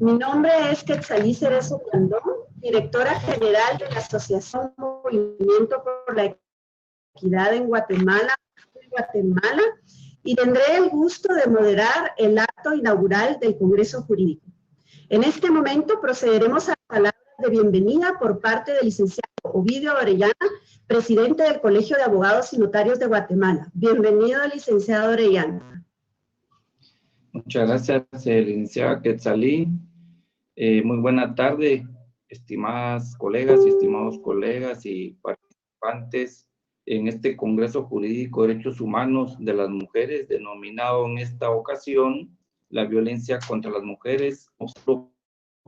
Mi nombre es Quetzalí Cerezo Blandón, directora general de la Asociación Movimiento por la Equidad en Guatemala, y tendré el gusto de moderar el acto inaugural del Congreso Jurídico. En este momento procederemos a palabras de bienvenida por parte del licenciado Ovidio Orellana, presidente del Colegio de Abogados y Notarios de Guatemala. Bienvenido, licenciado Orellana. Muchas gracias, licenciada Quetzalí. Muy buena tarde, estimadas colegas y estimados colegas y participantes en este Congreso Jurídico de Derechos Humanos de las Mujeres, denominado en esta ocasión la violencia contra las mujeres, monstruo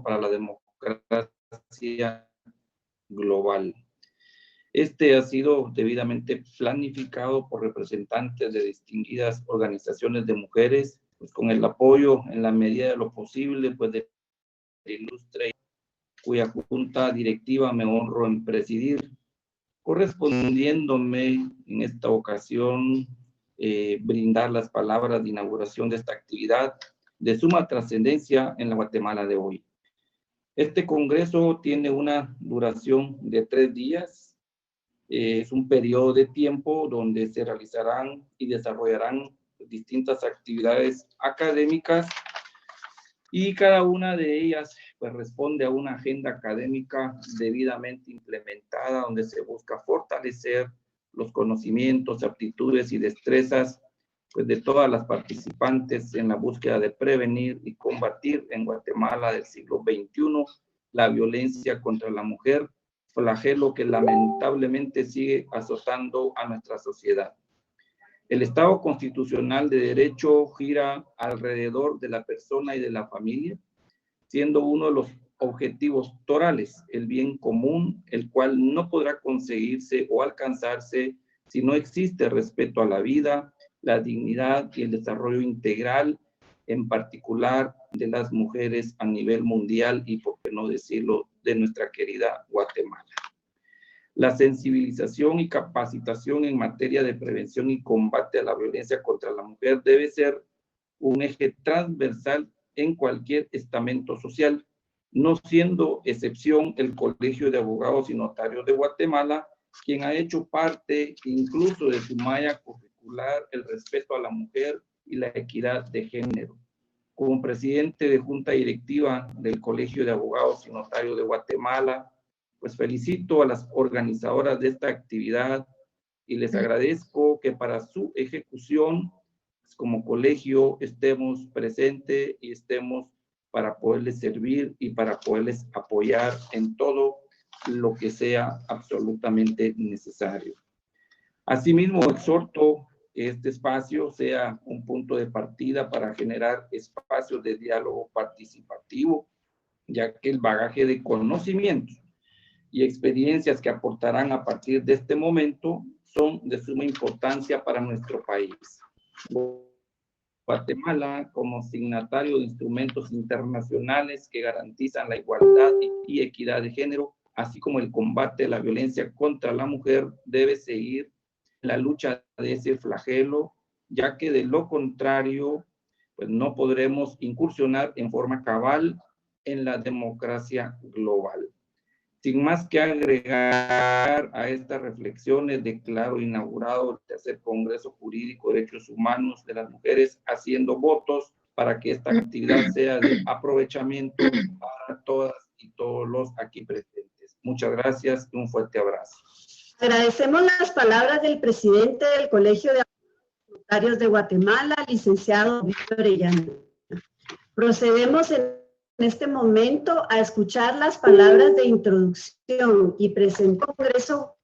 para la democracia global. Este ha sido debidamente planificado por representantes de distinguidas organizaciones de mujeres, pues con el apoyo en la medida de lo posible, pues de la ilustre, cuya junta directiva me honro en presidir, correspondiéndome en esta ocasión brindar las palabras de inauguración de esta actividad de suma trascendencia en la Guatemala de hoy. Este congreso tiene una duración de 3 días. Es un periodo de tiempo donde se realizarán y desarrollarán distintas actividades académicas y cada una de ellas pues responde a una agenda académica debidamente implementada donde se busca fortalecer los conocimientos, aptitudes y destrezas pues de todas las participantes en la búsqueda de prevenir y combatir en Guatemala del siglo XXI la violencia contra la mujer, flagelo que lamentablemente sigue azotando a nuestra sociedad. El Estado constitucional de derecho gira alrededor de la persona y de la familia, siendo uno de los objetivos torales el bien común, el cual no podrá conseguirse o alcanzarse si no existe respeto a la vida, la dignidad y el desarrollo integral, en particular de las mujeres a nivel mundial y, por qué no decirlo, de nuestra querida Guatemala. La sensibilización y capacitación en materia de prevención y combate a la violencia contra la mujer debe ser un eje transversal en cualquier estamento social, no siendo excepción el Colegio de Abogados y Notarios de Guatemala, quien ha hecho parte incluso de su malla curricular el respeto a la mujer y la equidad de género. Como presidente de Junta Directiva del Colegio de Abogados y Notarios de Guatemala, pues felicito a las organizadoras de esta actividad y les agradezco que para su ejecución, pues como colegio, estemos presentes y estemos para poderles servir y para poderles apoyar en todo lo que sea absolutamente necesario. Asimismo, exhorto que este espacio sea un punto de partida para generar espacios de diálogo participativo, ya que el bagaje de conocimientos y experiencias que aportarán a partir de este momento son de suma importancia para nuestro país. Guatemala, como signatario de instrumentos internacionales que garantizan la igualdad y equidad de género, así como el combate a la violencia contra la mujer, debe seguir la lucha de ese flagelo, ya que de lo contrario, pues no podremos incursionar en forma cabal en la democracia global. Sin más que agregar a estas reflexiones, declaro inaugurado el tercer Congreso Jurídico de Derechos Humanos de las Mujeres, haciendo votos para que esta actividad sea de aprovechamiento para todas y todos los aquí presentes. Muchas gracias y un fuerte abrazo. Agradecemos las palabras del presidente del Colegio de Notarios de Guatemala, licenciado Víctor Orellana. Procedemos en este momento a escuchar las palabras de introducción y presentó el Congreso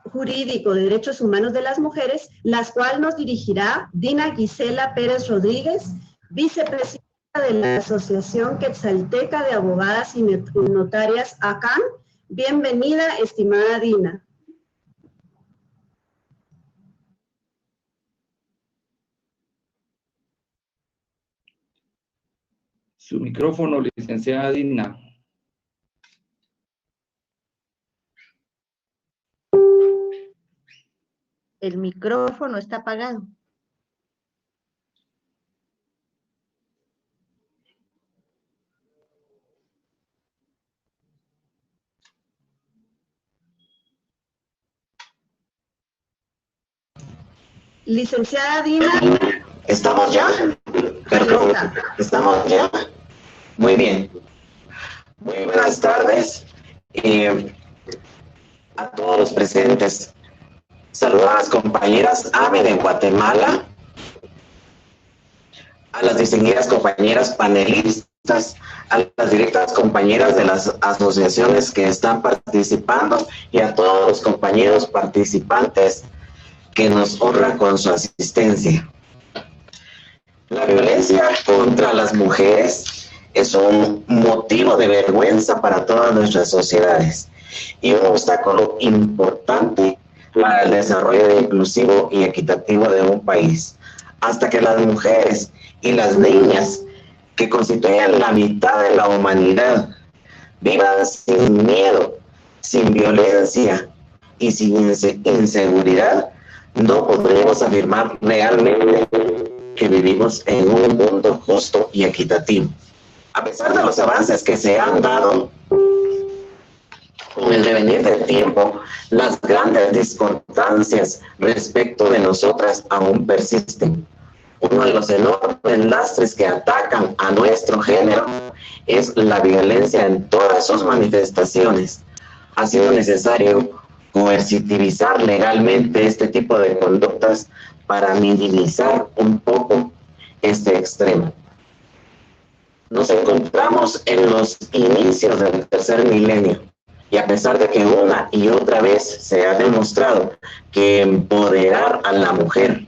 Jurídico de Derechos Humanos de las Mujeres, las cuales nos dirigirá Dina Gisela Pérez Rodríguez, vicepresidenta de la Asociación Quetzalteca de Abogadas y Notarias ACAN. Bienvenida, estimada Dina. Su micrófono, licenciada Dina. El micrófono está apagado. Licenciada Dina. ¿Estamos ya? Perdón, ¿estamos ya? Muy bien. Muy buenas tardes a todos los presentes. Saludos a las compañeras AME de Guatemala, a las distinguidas compañeras panelistas, a las directas compañeras de las asociaciones que están participando y a todos los compañeros participantes que nos honran con su asistencia. La violencia contra las mujeres es un motivo de vergüenza para todas nuestras sociedades y un obstáculo importante para el desarrollo inclusivo y equitativo de un país. Hasta que las mujeres y las niñas, que constituyen la mitad de la humanidad, vivan sin miedo, sin violencia y sin inseguridad, no podremos afirmar realmente que vivimos en un mundo justo y equitativo. A pesar de los avances que se han dado con el devenir del tiempo, las grandes discordancias respecto de nosotras aún persisten. Uno de los enormes lastres que atacan a nuestro género es la violencia en todas sus manifestaciones. Ha sido necesario coercitivizar legalmente este tipo de conductas para minimizar un poco este extremo. Nos encontramos en los inicios del tercer milenio y a pesar de que una y otra vez se ha demostrado que empoderar a la mujer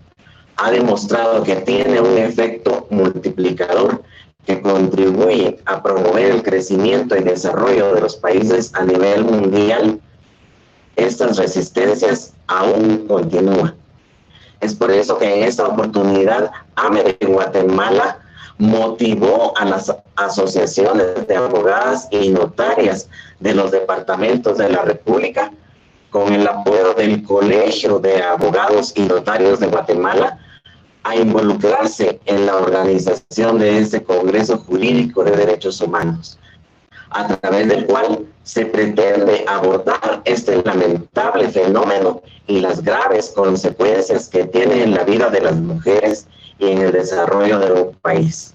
ha demostrado que tiene un efecto multiplicador que contribuye a promover el crecimiento y desarrollo de los países a nivel mundial, estas resistencias aún continúan. Es por eso que en esta oportunidad AME de Guatemala motivó a las asociaciones de abogadas y notarias de los departamentos de la República, con el apoyo del Colegio de Abogados y Notarios de Guatemala, a involucrarse en la organización de este Congreso Jurídico de Derechos Humanos, a través del cual se pretende abordar este lamentable fenómeno y las graves consecuencias que tiene en la vida de las mujeres y en el desarrollo de un país.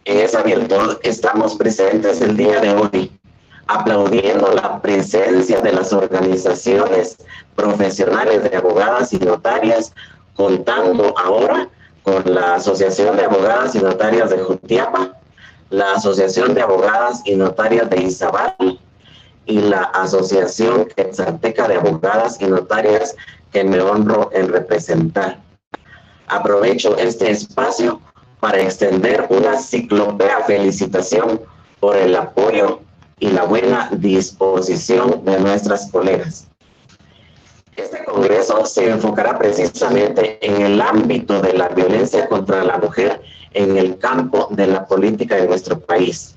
En esa virtud estamos presentes el día de hoy, aplaudiendo la presencia de las organizaciones profesionales de abogadas y notarias, contando ahora con la Asociación de Abogadas y Notarias de Jutiapa, la Asociación de Abogadas y Notarias de Izabal y la Asociación Quetzalteca de Abogadas y Notarias, que me honro en representar. Aprovecho este espacio para extender una ciclopea felicitación por el apoyo y la buena disposición de nuestras colegas. Este congreso se enfocará precisamente en el ámbito de la violencia contra la mujer en el campo de la política de nuestro país.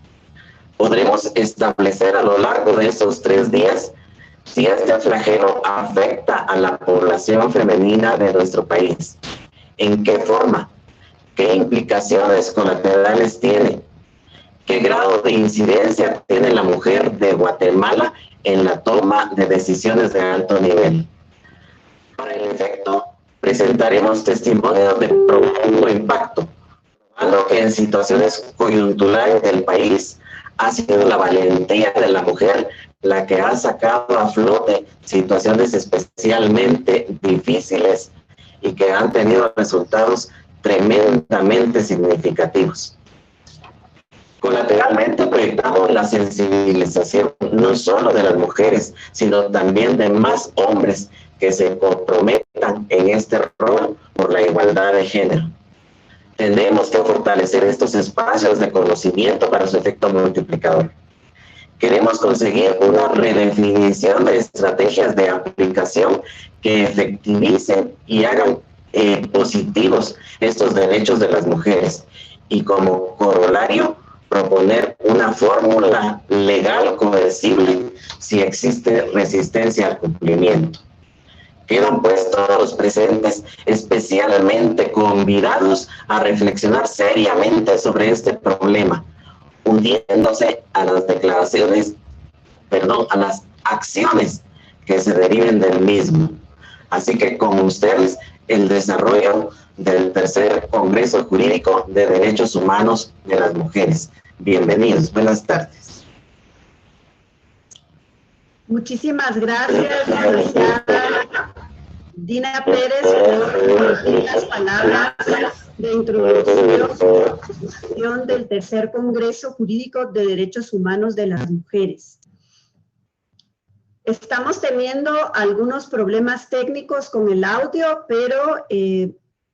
Podremos establecer a lo largo de estos 3 días si este flagelo afecta a la población femenina de nuestro país, en qué forma, qué implicaciones colaterales tiene, qué grado de incidencia tiene la mujer de Guatemala en la toma de decisiones de alto nivel. Para el efecto, presentaremos testimonios de profundo impacto, probando que en situaciones coyunturales del país ha sido la valentía de la mujer la que ha sacado a flote situaciones especialmente difíciles y que han tenido resultados tremendamente significativos. Colateralmente proyectamos la sensibilización no solo de las mujeres, sino también de más hombres que se comprometan en este rol por la igualdad de género. Tenemos que fortalecer estos espacios de conocimiento para su efecto multiplicador. Queremos conseguir una redefinición de estrategias de aplicación que efectivicen y hagan positivos estos derechos de las mujeres y como corolario proponer una fórmula legal coercible si existe resistencia al cumplimiento. Quedan pues todos los presentes especialmente convidados a reflexionar seriamente sobre este problema, uniéndose a las a las acciones que se deriven del mismo. Así que con ustedes el desarrollo del tercer Congreso Jurídico de Derechos Humanos de las Mujeres. Bienvenidos, buenas tardes. Muchísimas gracias, licenciada Dina Pérez, por dirigir las palabras de introducción del tercer Congreso Jurídico de Derechos Humanos de las Mujeres. Estamos teniendo algunos problemas técnicos con el audio, pero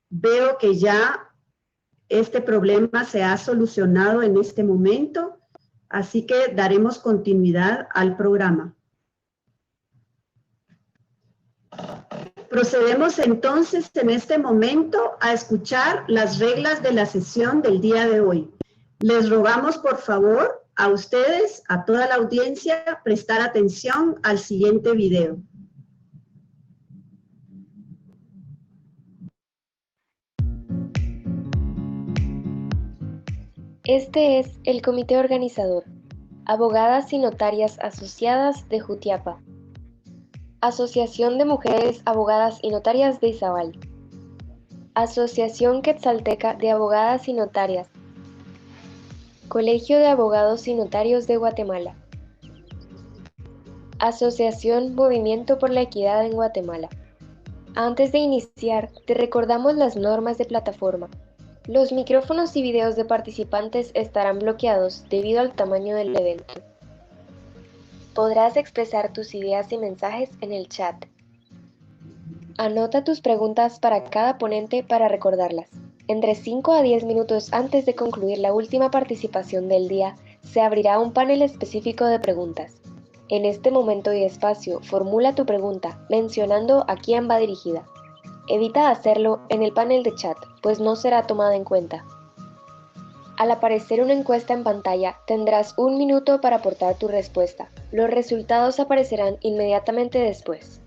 veo que ya este problema se ha solucionado en este momento, así que daremos continuidad al programa. Procedemos entonces en este momento a escuchar las reglas de la sesión del día de hoy. Les rogamos por favor a ustedes, a toda la audiencia, prestar atención al siguiente video. Este es el comité organizador, abogadas y notarias asociadas de Jutiapa. Asociación de Mujeres Abogadas y Notarias de Izabal. Asociación Quetzalteca de Abogadas y Notarias. Colegio de Abogados y Notarios de Guatemala. Asociación Movimiento por la Equidad en Guatemala. Antes de iniciar, te recordamos las normas de plataforma. Los micrófonos y videos de participantes estarán bloqueados debido al tamaño del evento. Podrás expresar tus ideas y mensajes en el chat. Anota tus preguntas para cada ponente para recordarlas. Entre 5 a 10 minutos antes de concluir la última participación del día, se abrirá un panel específico de preguntas. En este momento y espacio, formula tu pregunta mencionando a quién va dirigida. Evita hacerlo en el panel de chat, pues no será tomada en cuenta. Al aparecer una encuesta en pantalla, tendrás 1 minuto para aportar tu respuesta. Los resultados aparecerán inmediatamente después.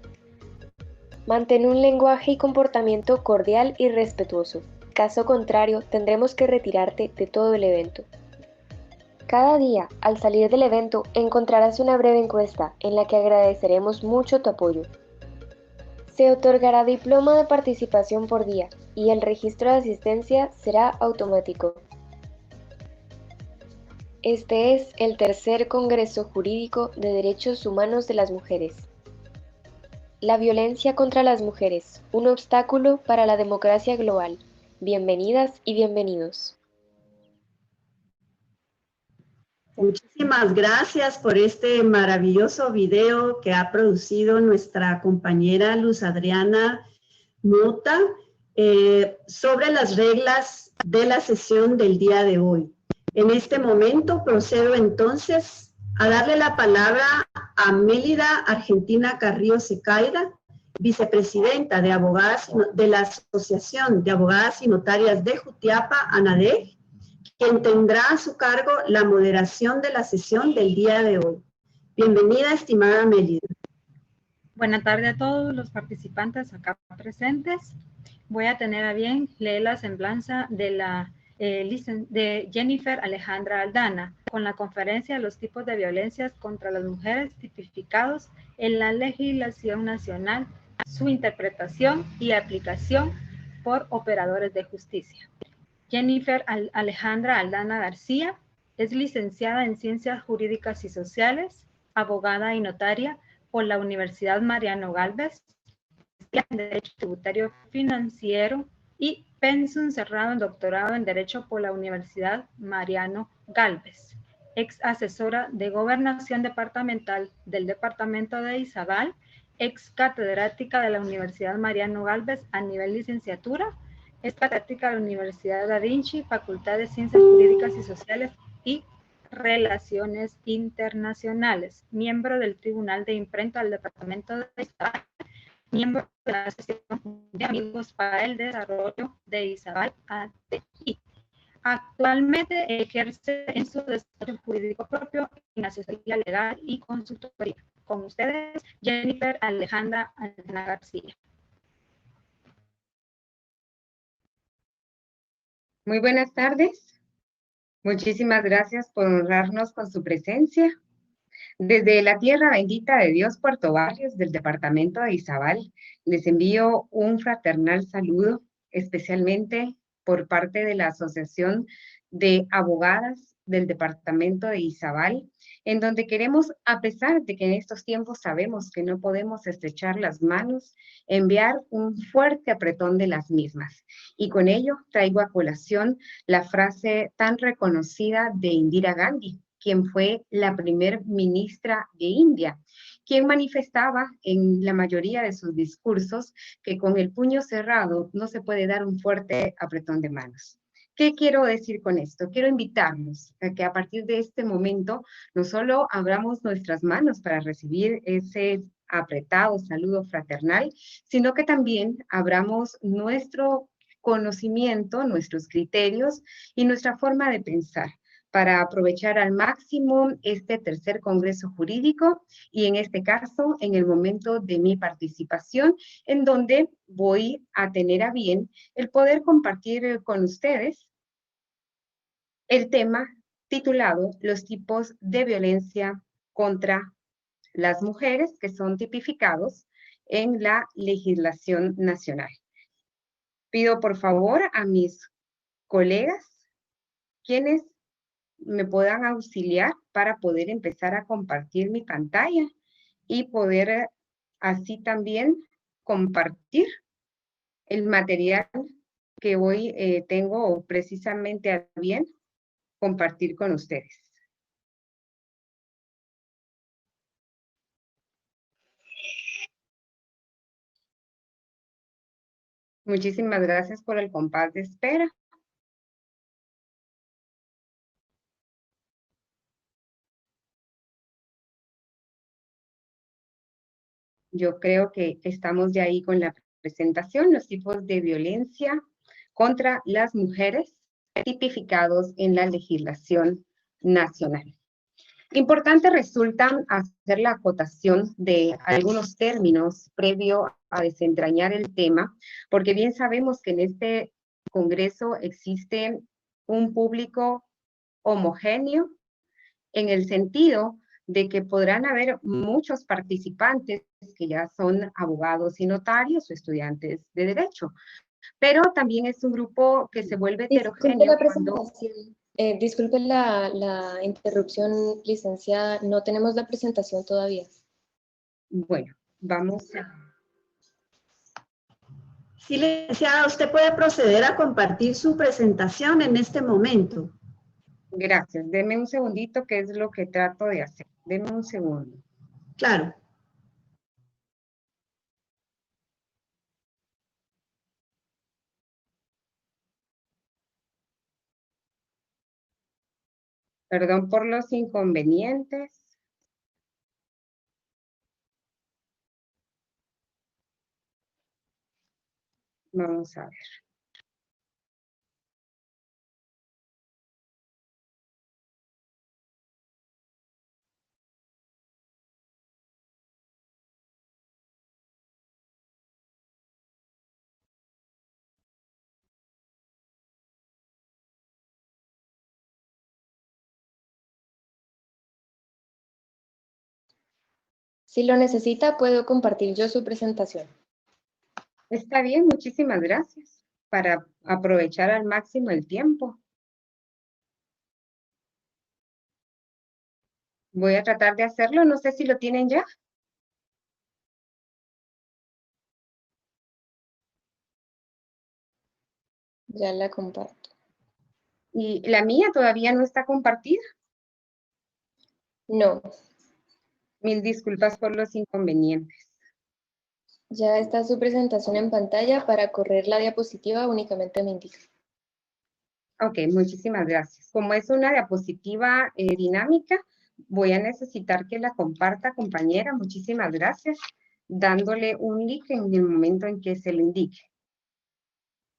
Mantén un lenguaje y comportamiento cordial y respetuoso. Caso contrario, tendremos que retirarte de todo el evento. Cada día, al salir del evento, encontrarás una breve encuesta en la que agradeceremos mucho tu apoyo. Se otorgará diploma de participación por día y el registro de asistencia será automático. Este es el tercer Congreso Jurídico de Derechos Humanos de las Mujeres. La violencia contra las mujeres, un obstáculo para la democracia global. Bienvenidas y bienvenidos. Muchísimas gracias por este maravilloso video que ha producido nuestra compañera Luz Adriana Mota sobre las reglas de la sesión del día de hoy. En este momento procedo entonces a darle la palabra a Mélida Argentina Carrillo Secaida, vicepresidenta de la Asociación de Abogadas y Notarias de Jutiapa, ANADEJ, quien tendrá a su cargo la moderación de la sesión del día de hoy. Bienvenida, estimada Mélida. Buenas tardes a todos los participantes acá presentes. Voy a tener a bien leer la semblanza de Jennifer Alejandra Aldana con la conferencia de los tipos de violencias contra las mujeres tipificados en la legislación nacional, su interpretación y aplicación por operadores de justicia. Jennifer Alejandra Aldana García es licenciada en Ciencias Jurídicas y Sociales, abogada y notaria por la Universidad Mariano Gálvez, en Derecho Tributario Financiero y pensum cerrado en doctorado en Derecho por la Universidad Mariano Gálvez. Ex asesora de Gobernación Departamental del Departamento de Izabal, ex catedrática de la Universidad Mariano Gálvez a nivel licenciatura, es catedrática de la Universidad Da Vinci, Facultad de Ciencias Jurídicas y Sociales y Relaciones Internacionales, miembro del Tribunal de Imprenta del Departamento de Izabal, miembro de la Asociación de Amigos para el Desarrollo de Izabal, ATI. Actualmente ejerce en su desarrollo jurídico propio en asesoría legal y consultoría. Con ustedes, Jennifer Alejandra Aldana García. Muy buenas tardes. Muchísimas gracias por honrarnos con su presencia. Desde la tierra bendita de Dios, Puerto Barrios, del departamento de Izabal, les envío un fraternal saludo, especialmente por parte de la Asociación de Abogadas del departamento de Izabal, en donde queremos, a pesar de que en estos tiempos sabemos que no podemos estrechar las manos, enviar un fuerte apretón de las mismas. Y con ello traigo a colación la frase tan reconocida de Indira Gandhi, quien fue la primer ministra de India, quien manifestaba en la mayoría de sus discursos que con el puño cerrado no se puede dar un fuerte apretón de manos. ¿Qué quiero decir con esto? Quiero invitarnos a que a partir de este momento no solo abramos nuestras manos para recibir ese apretado saludo fraternal, sino que también abramos nuestro conocimiento, nuestros criterios y nuestra forma de pensar para aprovechar al máximo este tercer Congreso Jurídico y en este caso, en el momento de mi participación, en donde voy a tener a bien el poder compartir con ustedes el tema titulado Los tipos de violencia contra las mujeres que son tipificados en la legislación nacional. Pido por favor a mis colegas quienes me puedan auxiliar para poder empezar a compartir mi pantalla y poder así también compartir el material que hoy tengo precisamente a bien compartir con ustedes. Muchísimas gracias por el compás de espera. Yo creo que estamos ya ahí con la presentación, los tipos de violencia contra las mujeres tipificados en la legislación nacional. Importante resulta hacer la acotación de algunos términos previo a desentrañar el tema, porque bien sabemos que en este Congreso existe un público homogéneo en el sentido de que podrán haber muchos participantes que ya son abogados y notarios o estudiantes de derecho, pero también es un grupo que se vuelve heterogéneo cuando... Disculpe la interrupción, licenciada, no tenemos la presentación todavía. Bueno, vamos a... Sí, licenciada, usted puede proceder a compartir su presentación en este momento. Gracias. Deme un segundito, que es lo que trato de hacer. Deme un segundo. Claro. Perdón por los inconvenientes. Vamos a ver. Si lo necesita, puedo compartir yo su presentación. Está bien, muchísimas gracias. Para aprovechar al máximo el tiempo. Voy a tratar de hacerlo, no sé si lo tienen ya. Ya la comparto. Y la mía todavía no está compartida. No. Mil disculpas por los inconvenientes. Ya está su presentación en pantalla. Para correr la diapositiva únicamente me indica. Ok, muchísimas gracias. Como es una diapositiva dinámica, voy a necesitar que la comparta, compañera. Muchísimas gracias. Dándole un link en el momento en que se lo indique.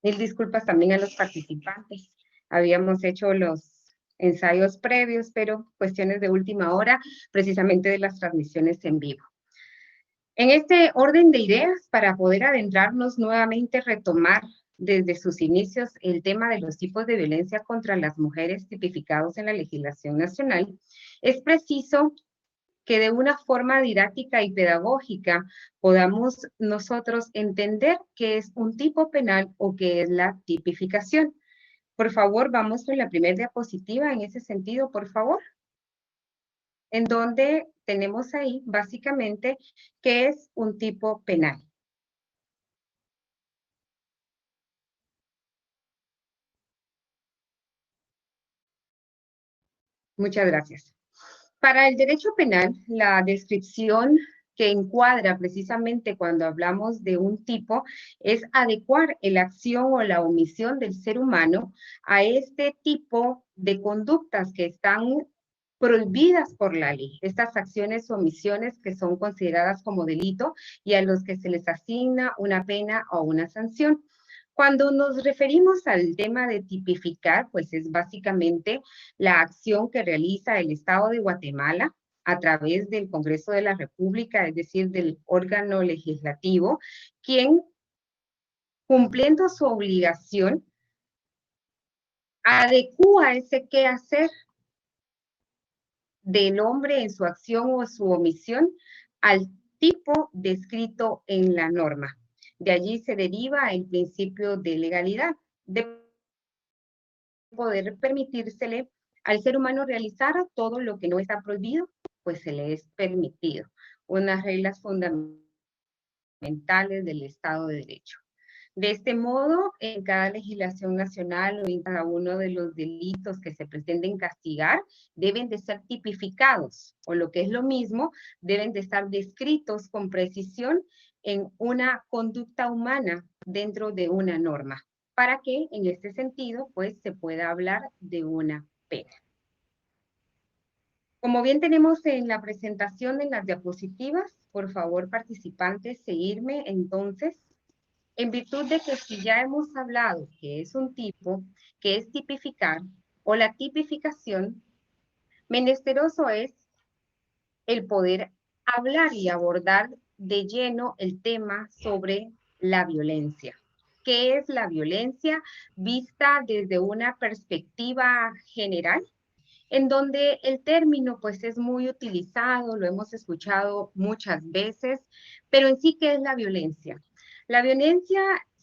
Mil disculpas también a los participantes. Habíamos hecho los ensayos previos, pero cuestiones de última hora, precisamente de las transmisiones en vivo. En este orden de ideas, para poder adentrarnos nuevamente, retomar desde sus inicios el tema de los tipos de violencia contra las mujeres tipificados en la legislación nacional, es preciso que de una forma didáctica y pedagógica podamos nosotros entender qué es un tipo penal o qué es la tipificación. Por favor, vamos con la primera diapositiva en ese sentido, por favor. En donde tenemos ahí básicamente qué es un tipo penal. Muchas gracias. Para el derecho penal, la descripción que encuadra precisamente cuando hablamos de un tipo es adecuar la acción o la omisión del ser humano a este tipo de conductas que están prohibidas por la ley. Estas acciones o omisiones que son consideradas como delito y a los que se les asigna una pena o una sanción. Cuando nos referimos al tema de tipificar, pues es básicamente la acción que realiza el Estado de Guatemala a través del Congreso de la República, es decir, del órgano legislativo, quien, cumpliendo su obligación, adecúa ese quehacer del hombre en su acción o su omisión al tipo descrito en la norma. De allí se deriva el principio de legalidad, de poder permitírsele al ser humano realizar todo lo que no está prohibido, pues se le es permitido. Unas reglas fundamentales del Estado de Derecho. De este modo, en cada legislación nacional o en cada uno de los delitos que se pretenden castigar, deben de ser tipificados, o lo que es lo mismo, deben de estar descritos con precisión en una conducta humana dentro de una norma, para que en este sentido, pues, se pueda hablar de una pena. Como bien tenemos en la presentación en las diapositivas, por favor, participantes, seguirme entonces. En virtud de que si ya hemos hablado que es un tipo, que es tipificar o la tipificación, menesteroso es el poder hablar y abordar de lleno el tema sobre la violencia. ¿Qué es la violencia vista desde una perspectiva general? En donde el término pues es muy utilizado, lo hemos escuchado muchas veces, pero en sí, ¿qué es la violencia? La violencia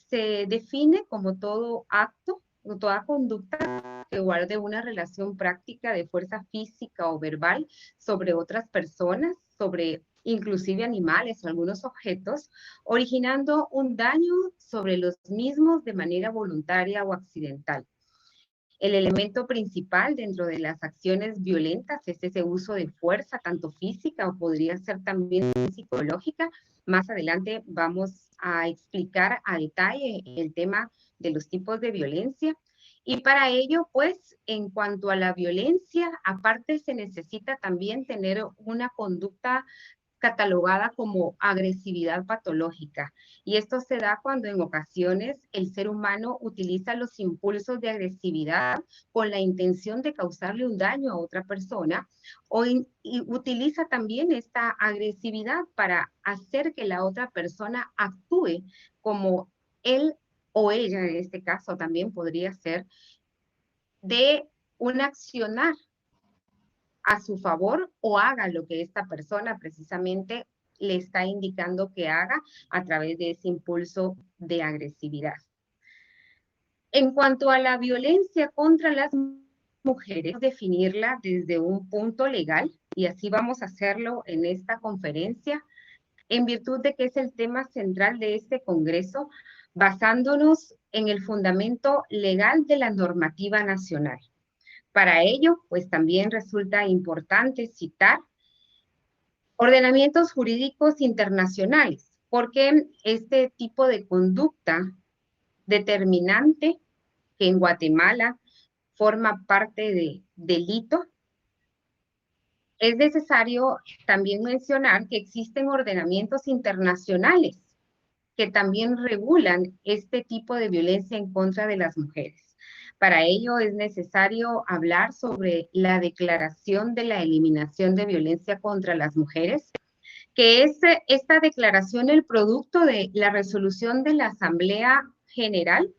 se define como todo acto o toda conducta que guarde una relación práctica de fuerza física o verbal sobre otras personas, sobre inclusive animales o algunos objetos, originando un daño sobre los mismos de manera voluntaria o accidental. El elemento principal dentro de las acciones violentas es ese uso de fuerza, tanto física o podría ser también psicológica. Más adelante vamos a explicar a detalle el tema de los tipos de violencia. Y para ello, pues, en cuanto a la violencia, aparte se necesita también tener una conducta catalogada como agresividad patológica. Y esto se da cuando en ocasiones el ser humano utiliza los impulsos de agresividad con la intención de causarle un daño a otra persona y utiliza también esta agresividad para hacer que la otra persona actúe como él o ella, en este caso también podría ser, de un accionar a su favor o haga lo que esta persona precisamente le está indicando que haga a través de ese impulso de agresividad. En cuanto a la violencia contra las mujeres, definirla desde un punto legal, y así vamos a hacerlo en esta conferencia, en virtud de que es el tema central de este congreso, basándonos en el fundamento legal de la normativa nacional. Para ello, pues también resulta importante citar ordenamientos jurídicos internacionales, porque este tipo de conducta determinante que en Guatemala forma parte de delito, es necesario también mencionar que existen ordenamientos internacionales que también regulan este tipo de violencia en contra de las mujeres. Para ello es necesario hablar sobre la Declaración de la Eliminación de Violencia contra las Mujeres, que es esta declaración el producto de la resolución de la Asamblea General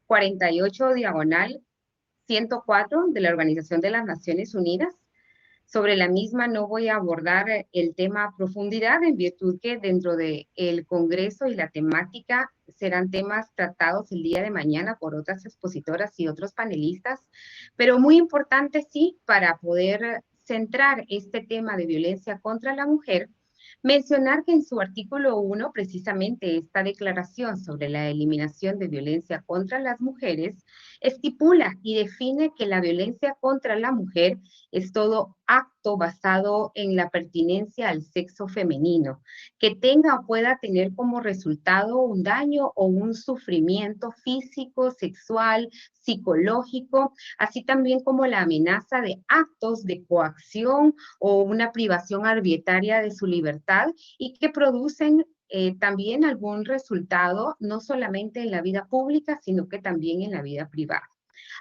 48/104 de la Organización de las Naciones Unidas Sobre la misma no voy a abordar el tema a profundidad en virtud que dentro del Congreso y la temática serán temas tratados el día de mañana por otras expositoras y otros panelistas, pero muy importante sí para poder centrar este tema de violencia contra la mujer, mencionar que en su artículo 1, precisamente esta declaración sobre la eliminación de violencia contra las mujeres, estipula y define que la violencia contra la mujer es todo acto basado en la pertinencia al sexo femenino, que tenga o pueda tener como resultado un daño o un sufrimiento físico, sexual, psicológico, así también como la amenaza de actos de coacción o una privación arbitraria de su libertad y que producen también algún resultado, no solamente en la vida pública, sino que también en la vida privada.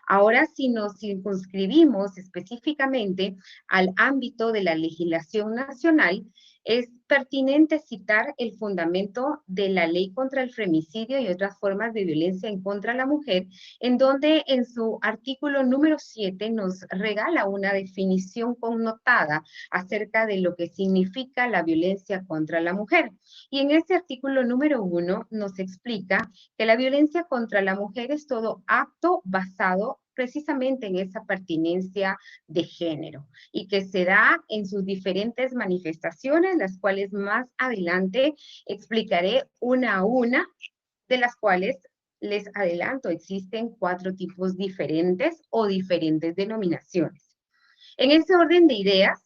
Ahora, si nos circunscribimos específicamente al ámbito de la legislación nacional, es pertinente citar el fundamento de la Ley contra el Femicidio y otras formas de violencia en contra de la mujer, en donde en su artículo número 7 nos regala una definición connotada acerca de lo que significa la violencia contra la mujer. Y en ese artículo número 1 nos explica que la violencia contra la mujer es todo acto basado precisamente en esa pertinencia de género y que se da en sus diferentes manifestaciones, las cuales más adelante explicaré una a una, de las cuales les adelanto, existen 4 tipos diferentes o diferentes denominaciones. En ese orden de ideas,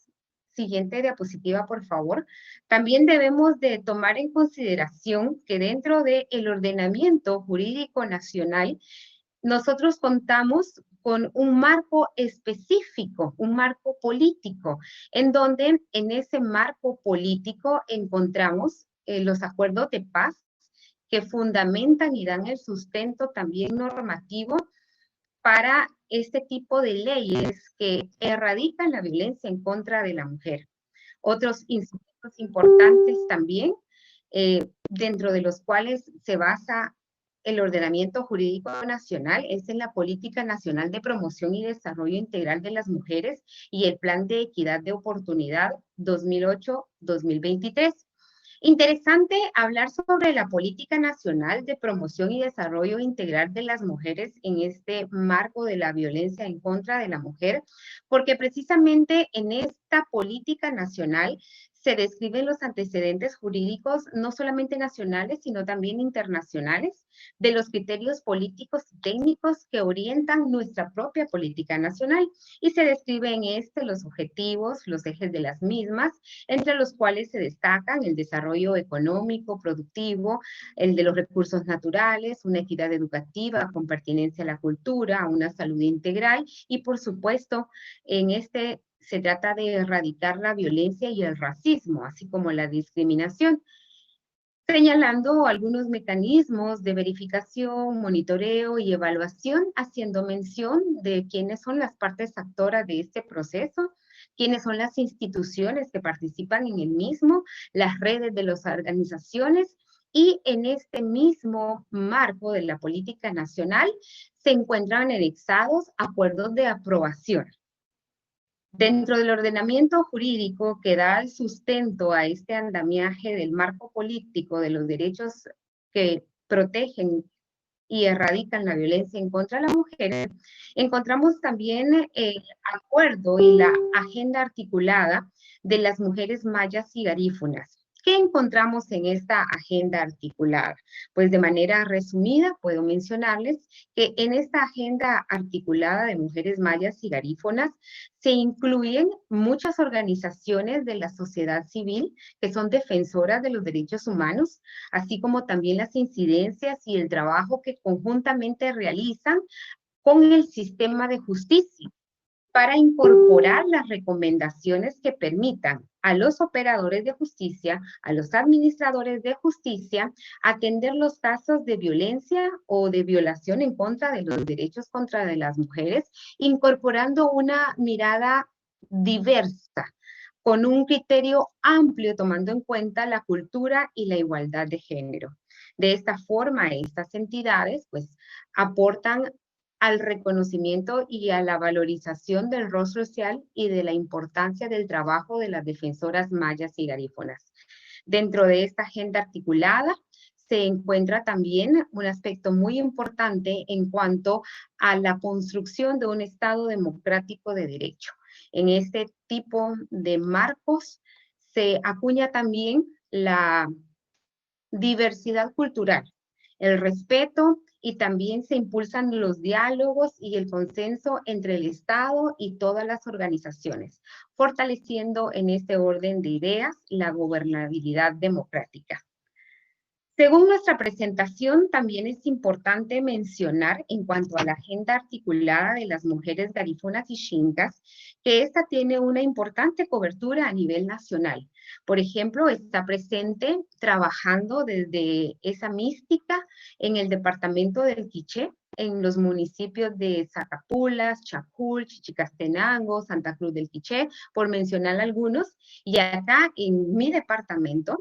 siguiente diapositiva, por favor, también debemos de tomar en consideración que dentro del ordenamiento jurídico nacional, nosotros contamos con un marco específico, un marco político, en donde en ese marco político encontramos los acuerdos de paz que fundamentan y dan el sustento también normativo para este tipo de leyes que erradican la violencia en contra de la mujer. Otros instrumentos importantes también, dentro de los cuales se basa el ordenamiento jurídico nacional, es en la Política Nacional de Promoción y Desarrollo Integral de las Mujeres y el Plan de Equidad de Oportunidad 2008-2023. Interesante hablar sobre la Política Nacional de Promoción y Desarrollo Integral de las Mujeres en este marco de la violencia en contra de la mujer, porque precisamente en esta política nacional se describen los antecedentes jurídicos no solamente nacionales, sino también internacionales, de los criterios políticos y técnicos que orientan nuestra propia política nacional, y se describen los objetivos, los ejes de las mismas, entre los cuales se destacan el desarrollo económico, productivo, el de los recursos naturales, una equidad educativa con pertinencia a la cultura, una salud integral, y por supuesto, se trata de erradicar la violencia y el racismo, así como la discriminación, señalando algunos mecanismos de verificación, monitoreo y evaluación, haciendo mención de quiénes son las partes actoras de este proceso, quiénes son las instituciones que participan en el mismo, las redes de las organizaciones, y en este mismo marco de la política nacional se encuentran anexados acuerdos de aprobación. Dentro del ordenamiento jurídico que da el sustento a este andamiaje del marco político de los derechos que protegen y erradican la violencia en contra de la mujer, encontramos también el acuerdo y la agenda articulada de las mujeres mayas y garífunas. ¿Qué encontramos en esta agenda articulada? Pues de manera resumida puedo mencionarles que en esta agenda articulada de mujeres mayas y garífunas se incluyen muchas organizaciones de la sociedad civil que son defensoras de los derechos humanos, así como también las incidencias y el trabajo que conjuntamente realizan con el sistema de justicia para incorporar las recomendaciones que permitan a los operadores de justicia, a los administradores de justicia, atender los casos de violencia o de violación en contra de los derechos contra de las mujeres, incorporando una mirada diversa, con un criterio amplio, tomando en cuenta la cultura y la igualdad de género. De esta forma, estas entidades, pues, aportan al reconocimiento y a la valorización del rol social y de la importancia del trabajo de las defensoras mayas y garífunas. Dentro de esta agenda articulada se encuentra también un aspecto muy importante en cuanto a la construcción de un Estado democrático de derecho. En este tipo de marcos se acuña también la diversidad cultural, el respeto, y también se impulsan los diálogos y el consenso entre el Estado y todas las organizaciones, fortaleciendo en este orden de ideas la gobernabilidad democrática. Según nuestra presentación, también es importante mencionar en cuanto a la agenda articulada de las mujeres garífunas y xincas, que esta tiene una importante cobertura a nivel nacional. Por ejemplo, está presente trabajando desde esa mística en el departamento del Quiché, en los municipios de Zacapulas, Chacul, Chichicastenango, Santa Cruz del Quiché, por mencionar algunos, y acá en mi departamento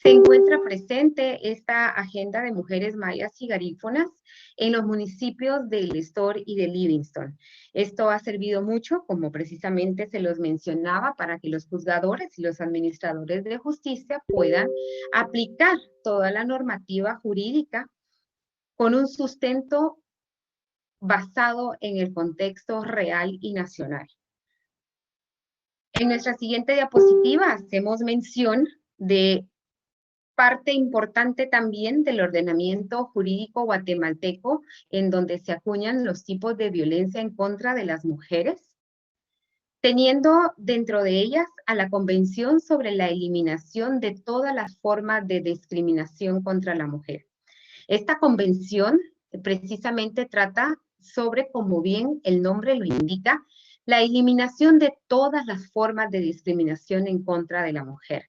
se encuentra presente esta agenda de mujeres mayas y garífunas en los municipios de Lestor y de Livingston. Esto ha servido mucho, como precisamente se los mencionaba, para que los juzgadores y los administradores de justicia puedan aplicar toda la normativa jurídica con un sustento basado en el contexto real y nacional. En nuestra siguiente diapositiva hacemos mención de parte importante también del ordenamiento jurídico guatemalteco, en donde se acuñan los tipos de violencia en contra de las mujeres, teniendo dentro de ellas a la Convención sobre la eliminación de todas las formas de discriminación contra la mujer. Esta convención precisamente trata sobre, como bien el nombre lo indica, la eliminación de todas las formas de discriminación en contra de la mujer.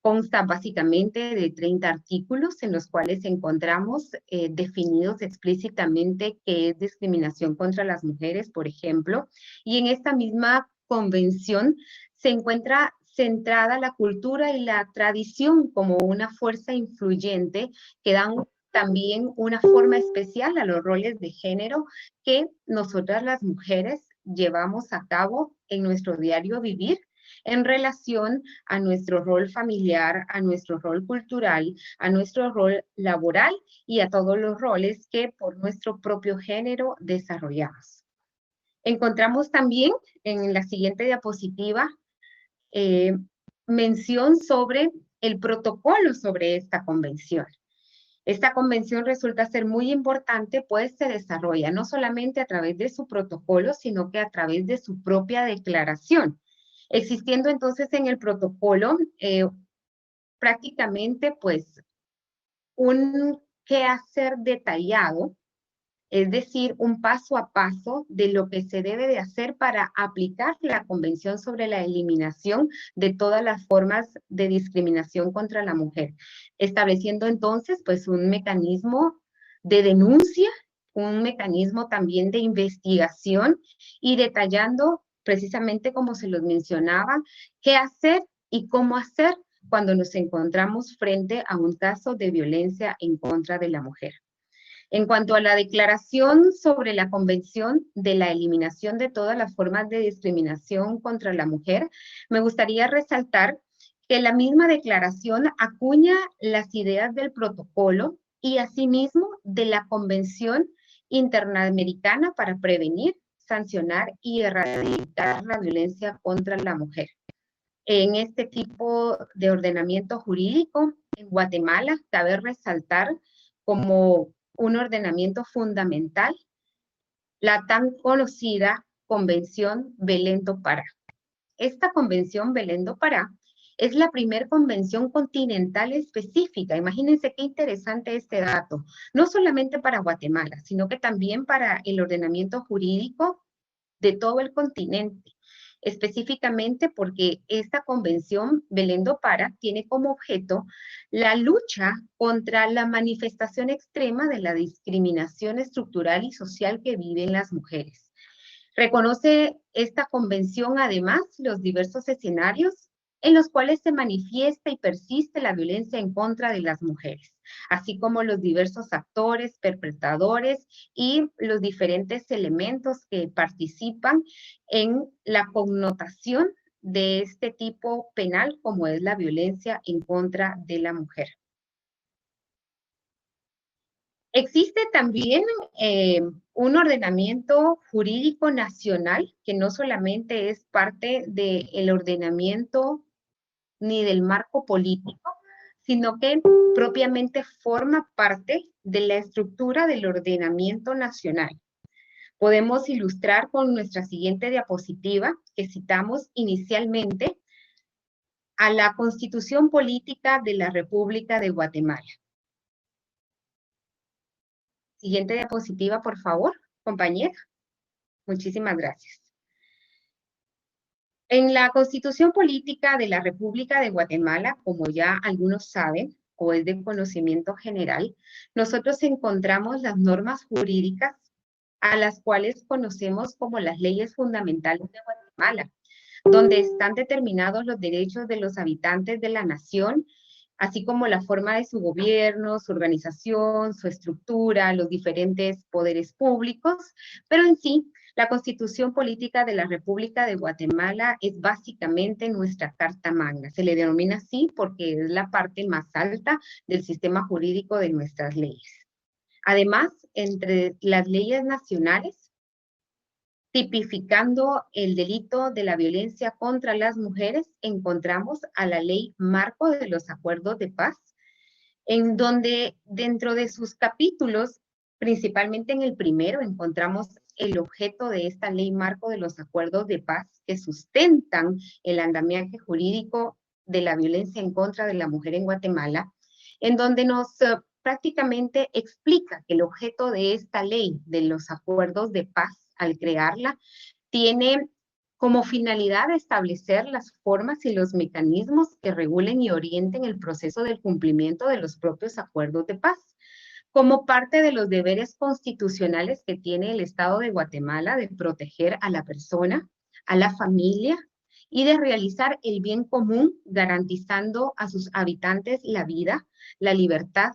Consta básicamente de 30 artículos en los cuales encontramos definidos explícitamente qué es discriminación contra las mujeres, por ejemplo, y en esta misma convención se encuentra centrada la cultura y la tradición como una fuerza influyente que dan también una forma especial a los roles de género que nosotras las mujeres llevamos a cabo en nuestro diario vivir, en relación a nuestro rol familiar, a nuestro rol cultural, a nuestro rol laboral y a todos los roles que por nuestro propio género desarrollamos. Encontramos también en la siguiente diapositiva mención sobre el protocolo sobre esta convención. Esta convención resulta ser muy importante, pues se desarrolla no solamente a través de su protocolo, sino que a través de su propia declaración. Existiendo entonces en el protocolo prácticamente pues un quehacer detallado, es decir, un paso a paso de lo que se debe de hacer para aplicar la Convención sobre la eliminación de todas las formas de discriminación contra la mujer, estableciendo entonces pues un mecanismo de denuncia, un mecanismo también de investigación y detallando precisamente como se los mencionaba, qué hacer y cómo hacer cuando nos encontramos frente a un caso de violencia en contra de la mujer. En cuanto a la declaración sobre la Convención de la eliminación de todas las formas de discriminación contra la mujer, me gustaría resaltar que la misma declaración acuña las ideas del protocolo y asimismo de la Convención Interamericana para prevenir, sancionar y erradicar la violencia contra la mujer. En este tipo de ordenamiento jurídico, en Guatemala, cabe resaltar como un ordenamiento fundamental la tan conocida Convención Belén do Pará. Esta Convención Belén do Pará es la primera convención continental específica. Imagínense qué interesante este dato. No solamente para Guatemala, sino que también para el ordenamiento jurídico de todo el continente. Específicamente porque esta convención Belén do Pará tiene como objeto la lucha contra la manifestación extrema de la discriminación estructural y social que viven las mujeres. Reconoce esta convención además los diversos escenarios en los cuales se manifiesta y persiste la violencia en contra de las mujeres, así como los diversos actores, perpetradores y los diferentes elementos que participan en la connotación de este tipo penal como es la violencia en contra de la mujer. Existe también un ordenamiento jurídico nacional que no solamente es parte del ordenamiento ni del marco político, sino que propiamente forma parte de la estructura del ordenamiento nacional. Podemos ilustrar con nuestra siguiente diapositiva que citamos inicialmente a la Constitución Política de la República de Guatemala. Siguiente diapositiva, por favor, compañera. Muchísimas gracias. En la Constitución Política de la República de Guatemala, como ya algunos saben, o es de conocimiento general, nosotros encontramos las normas jurídicas a las cuales conocemos como las leyes fundamentales de Guatemala, donde están determinados los derechos de los habitantes de la nación, así como la forma de su gobierno, su organización, su estructura, los diferentes poderes públicos, pero en sí, la Constitución Política de la República de Guatemala es básicamente nuestra Carta Magna. Se le denomina así porque es la parte más alta del sistema jurídico de nuestras leyes. Además, entre las leyes nacionales, tipificando el delito de la violencia contra las mujeres, encontramos a la Ley Marco de los Acuerdos de Paz, en donde dentro de sus capítulos, principalmente en el primero, encontramos el objeto de esta Ley Marco de los Acuerdos de Paz que sustentan el andamiaje jurídico de la violencia en contra de la mujer en Guatemala, en donde nos prácticamente explica que el objeto de esta ley de los acuerdos de paz, al crearla, tiene como finalidad establecer las formas y los mecanismos que regulen y orienten el proceso del cumplimiento de los propios acuerdos de paz, como parte de los deberes constitucionales que tiene el Estado de Guatemala de proteger a la persona, a la familia y de realizar el bien común, garantizando a sus habitantes la vida, la libertad,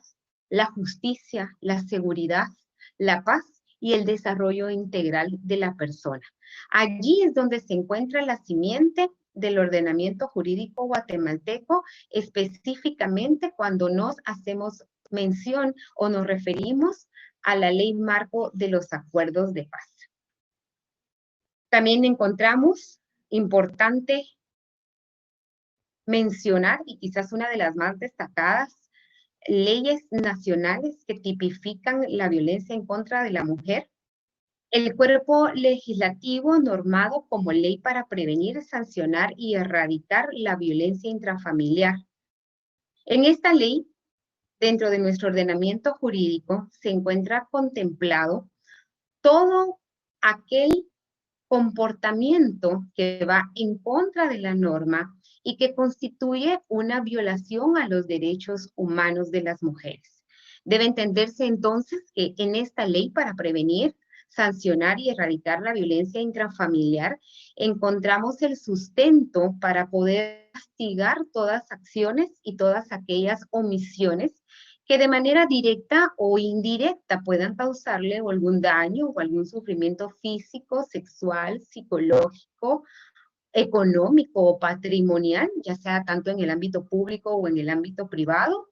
la justicia, la seguridad, la paz y el desarrollo integral de la persona. Allí es donde se encuentra la simiente del ordenamiento jurídico guatemalteco, específicamente cuando nos hacemos mención o nos referimos a la Ley Marco de los Acuerdos de Paz. También encontramos importante mencionar, y quizás una de las más destacadas, leyes nacionales que tipifican la violencia en contra de la mujer, el cuerpo legislativo normado como ley para prevenir, sancionar y erradicar la violencia intrafamiliar. En esta ley, dentro de nuestro ordenamiento jurídico, se encuentra contemplado todo aquel comportamiento que va en contra de la norma y que constituye una violación a los derechos humanos de las mujeres. Debe entenderse entonces que en esta ley para prevenir, sancionar y erradicar la violencia intrafamiliar, encontramos el sustento para poder castigar todas acciones y todas aquellas omisiones que de manera directa o indirecta puedan causarle algún daño o algún sufrimiento físico, sexual, psicológico, económico o patrimonial, ya sea tanto en el ámbito público o en el ámbito privado,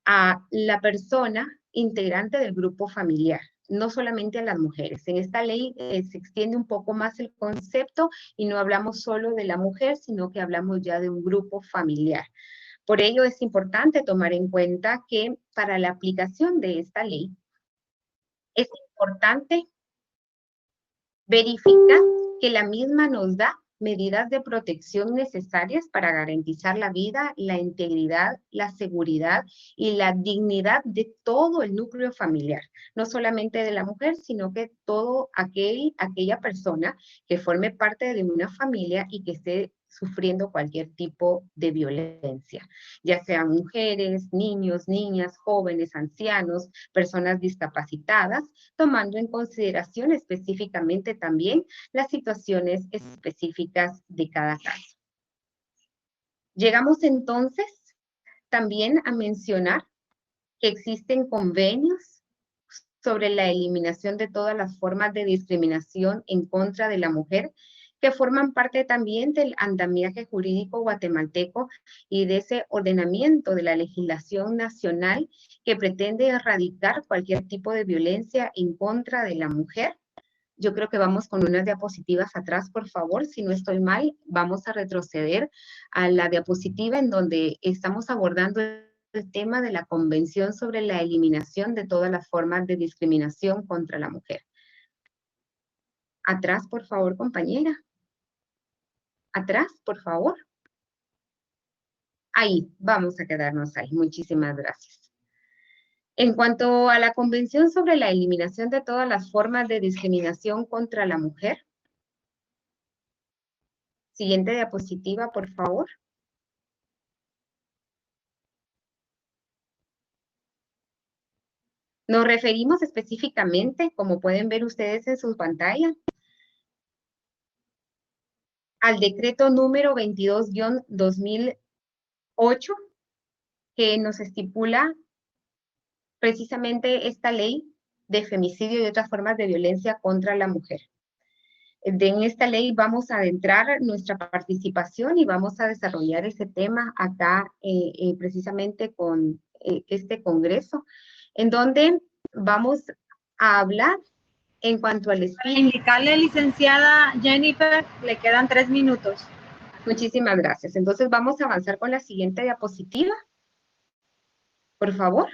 a la persona integrante del grupo familiar, no solamente a las mujeres. En esta ley se extiende un poco más el concepto y no hablamos solo de la mujer, sino que hablamos ya de un grupo familiar. Por ello es importante tomar en cuenta que para la aplicación de esta ley es importante verificar que la misma nos da medidas de protección necesarias para garantizar la vida, la integridad, la seguridad y la dignidad de todo el núcleo familiar, no solamente de la mujer, sino que todo aquella persona que forme parte de una familia y que esté sufriendo cualquier tipo de violencia, ya sean mujeres, niños, niñas, jóvenes, ancianos, personas discapacitadas, tomando en consideración específicamente también las situaciones específicas de cada caso. Llegamos entonces también a mencionar que existen convenios sobre la eliminación de todas las formas de discriminación en contra de la mujer, que forman parte también del andamiaje jurídico guatemalteco y de ese ordenamiento de la legislación nacional que pretende erradicar cualquier tipo de violencia en contra de la mujer. Yo creo que vamos con unas diapositivas atrás, por favor. Si no estoy mal, vamos a retroceder a la diapositiva en donde estamos abordando el tema de la Convención sobre la eliminación de todas las formas de discriminación contra la mujer. Atrás, por favor, compañera. Atrás, por favor. Ahí, vamos a quedarnos ahí. Muchísimas gracias. En cuanto a la Convención sobre la eliminación de todas las formas de discriminación contra la mujer. Siguiente diapositiva, por favor. Nos referimos específicamente, como pueden ver ustedes en sus pantallas, al decreto número 22-2008, que nos estipula precisamente esta ley de femicidio y otras formas de violencia contra la mujer. En esta ley vamos a adentrar nuestra participación y vamos a desarrollar ese tema acá precisamente con este congreso, en donde vamos a hablar en cuanto al espíritu. Indicarle, licenciada Jennifer, le quedan 3 minutos. Muchísimas gracias. Entonces vamos a avanzar con la siguiente diapositiva. Por favor.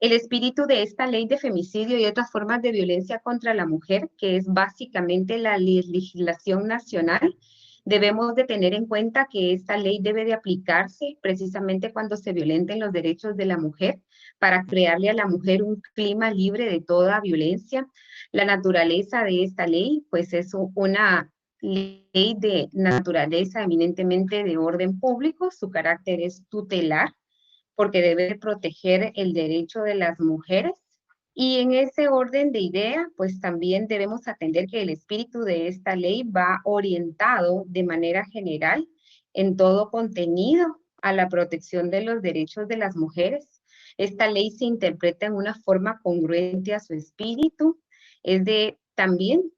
El espíritu de esta ley de femicidio y otras formas de violencia contra la mujer, que es básicamente la legislación nacional, debemos de tener en cuenta que esta ley debe de aplicarse precisamente cuando se violenten los derechos de la mujer, para crearle a la mujer un clima libre de toda violencia. La naturaleza de esta ley, pues es una ley de naturaleza eminentemente de orden público, su carácter es tutelar, porque debe proteger el derecho de las mujeres. Y en ese orden de idea, pues también debemos atender que el espíritu de esta ley va orientado de manera general en todo contenido a la protección de los derechos de las mujeres. Esta ley se interpreta en una forma congruente a su espíritu, es de también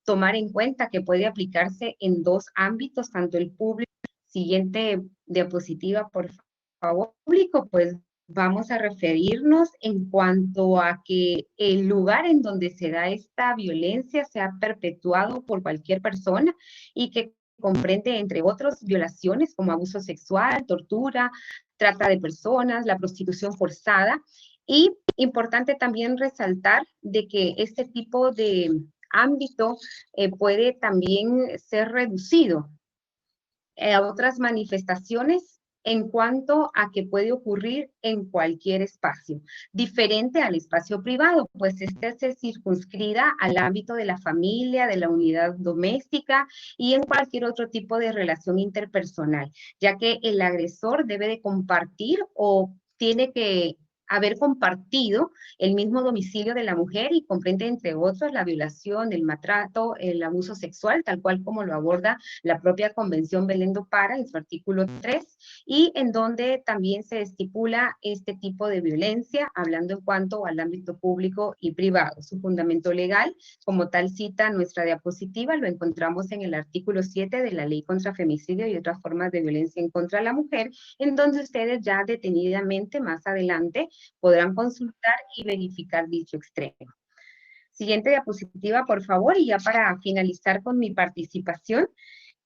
tomar en cuenta que puede aplicarse en 2 ámbitos, tanto el público. Siguiente diapositiva, por favor. Público, pues vamos a referirnos en cuanto a que el lugar en donde se da esta violencia sea perpetuado por cualquier persona y que comprende, entre otros, violaciones como abuso sexual, tortura, trata de personas, la prostitución forzada. Y importante también resaltar de que este tipo de ámbito puede también ser reducido a otras manifestaciones en cuanto a que puede ocurrir en cualquier espacio, diferente al espacio privado, pues este se circunscrida al ámbito de la familia, de la unidad doméstica y en cualquier otro tipo de relación interpersonal, ya que el agresor debe de compartir o tiene que haber compartido el mismo domicilio de la mujer y comprende, entre otros, la violación, el maltrato, el abuso sexual, tal cual como lo aborda la propia Convención Belén do Pará en su artículo 3, y en donde también se estipula este tipo de violencia, hablando en cuanto al ámbito público y privado. Su fundamento legal, como tal cita nuestra diapositiva, lo encontramos en el artículo 7 de la Ley contra Femicidio y otras formas de violencia en contra la mujer, en donde ustedes ya detenidamente más adelante podrán consultar y verificar dicho extremo. Siguiente diapositiva, por favor, y ya para finalizar con mi participación,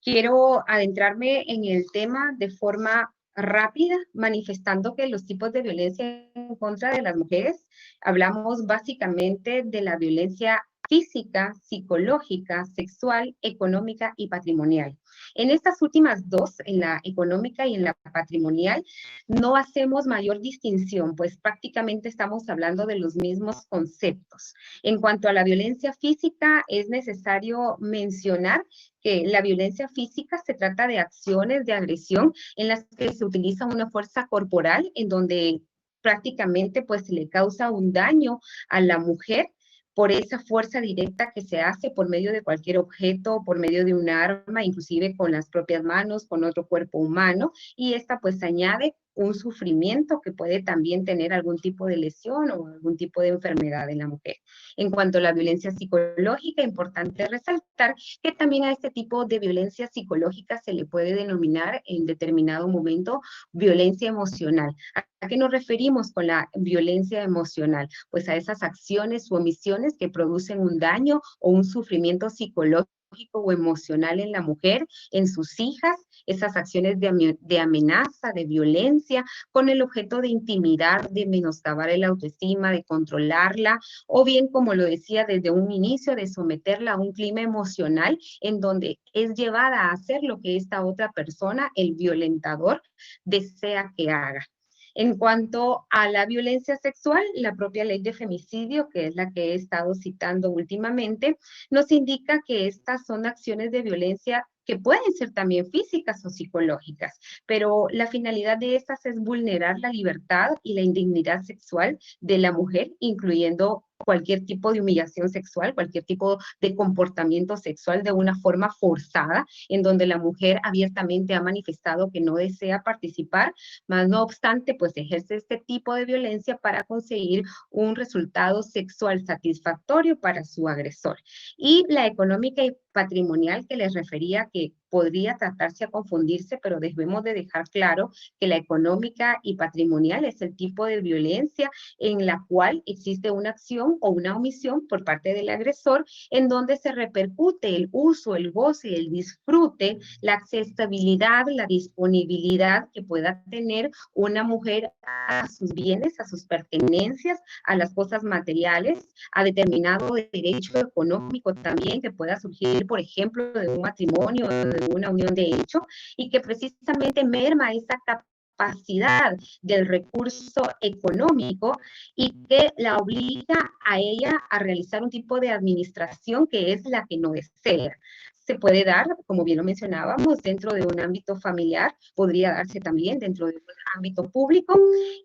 quiero adentrarme en el tema de forma rápida, manifestando que los tipos de violencia en contra de las mujeres, hablamos básicamente de la violencia física, psicológica, sexual, económica y patrimonial. En estas últimas 2, en la económica y en la patrimonial, no hacemos mayor distinción, pues prácticamente estamos hablando de los mismos conceptos. En cuanto a la violencia física, es necesario mencionar que la violencia física se trata de acciones de agresión en las que se utiliza una fuerza corporal, en donde prácticamente pues se le causa un daño a la mujer por esa fuerza directa que se hace por medio de cualquier objeto, por medio de un arma, inclusive con las propias manos, con otro cuerpo humano, y esta pues añade un sufrimiento que puede también tener algún tipo de lesión o algún tipo de enfermedad en la mujer. En cuanto a la violencia psicológica, importante resaltar que también a este tipo de violencia psicológica se le puede denominar en determinado momento violencia emocional. ¿A qué nos referimos con la violencia emocional? Pues a esas acciones u omisiones que producen un daño o un sufrimiento psicológico o emocional en la mujer, en sus hijas, esas acciones de amenaza, de violencia, con el objeto de intimidar, de menoscabar el autoestima, de controlarla, o bien, como lo decía desde un inicio, de someterla a un clima emocional en donde es llevada a hacer lo que esta otra persona, el violentador, desea que haga. En cuanto a la violencia sexual, la propia ley de femicidio, que es la que he estado citando últimamente, nos indica que estas son acciones de violencia que pueden ser también físicas o psicológicas, pero la finalidad de estas es vulnerar la libertad y la indignidad sexual de la mujer, incluyendo cualquier tipo de humillación sexual, cualquier tipo de comportamiento sexual de una forma forzada, en donde la mujer abiertamente ha manifestado que no desea participar, mas no obstante, pues ejerce este tipo de violencia para conseguir un resultado sexual satisfactorio para su agresor. Y la económica y patrimonial que les refería, que podría tratarse a confundirse, pero debemos de dejar claro que la económica y patrimonial es el tipo de violencia en la cual existe una acción o una omisión por parte del agresor en donde se repercute el uso, el goce, el disfrute, la accesibilidad, la disponibilidad que pueda tener una mujer a sus bienes, a sus pertenencias, a las cosas materiales, a determinado derecho económico también que pueda surgir, por ejemplo, de un matrimonio, de una unión de hecho, y que precisamente merma esa capacidad del recurso económico y que la obliga a ella a realizar un tipo de administración que es la que no desea. Se puede dar, como bien lo mencionábamos, dentro de un ámbito familiar, podría darse también dentro de un ámbito público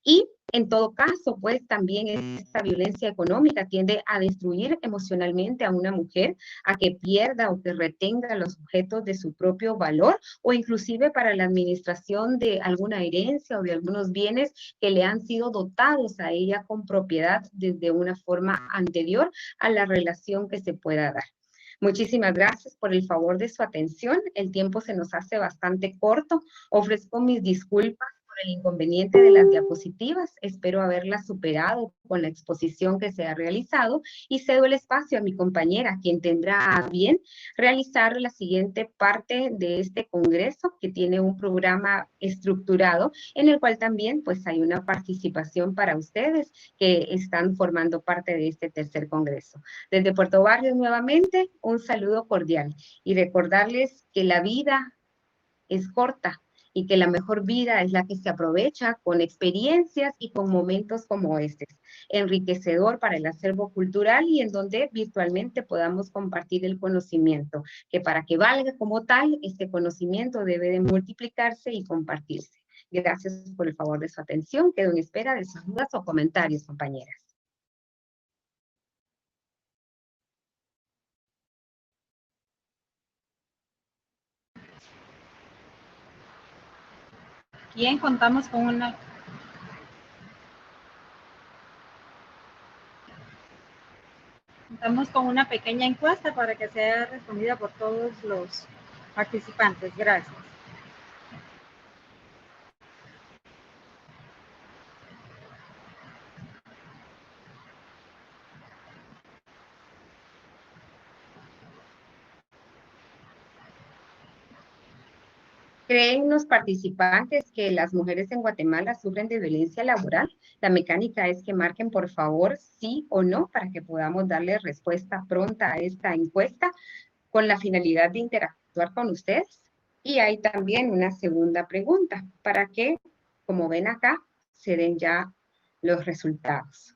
y en todo caso, pues también esta violencia económica tiende a destruir emocionalmente a una mujer, a que pierda o que retenga los objetos de su propio valor o inclusive para la administración de alguna herencia o de algunos bienes que le han sido dotados a ella con propiedad desde una forma anterior a la relación que se pueda dar. Muchísimas gracias por el favor de su atención. El tiempo se nos hace bastante corto. Ofrezco mis disculpas por el inconveniente de las diapositivas. Espero haberlas superado con la exposición que se ha realizado y cedo el espacio a mi compañera, quien tendrá a bien realizar la siguiente parte de este congreso, que tiene un programa estructurado en el cual también pues hay una participación para ustedes que están formando parte de este tercer congreso. Desde Puerto Barrios nuevamente, un saludo cordial y recordarles que la vida es corta y que la mejor vida es la que se aprovecha con experiencias y con momentos como este, enriquecedor para el acervo cultural y en donde virtualmente podamos compartir el conocimiento, que para que valga como tal, este conocimiento debe de multiplicarse y compartirse. Gracias por el favor de su atención. Quedo en espera de sus dudas o comentarios, compañeras. Bien, contamos con una pequeña encuesta para que sea respondida por todos los participantes. Gracias. ¿Creen los participantes que las mujeres en Guatemala sufren de violencia laboral? La mecánica es que marquen, por favor, sí o no, para que podamos darle respuesta pronta a esta encuesta con la finalidad de interactuar con ustedes. Y hay también una segunda pregunta, para que, como ven acá, se den ya los resultados.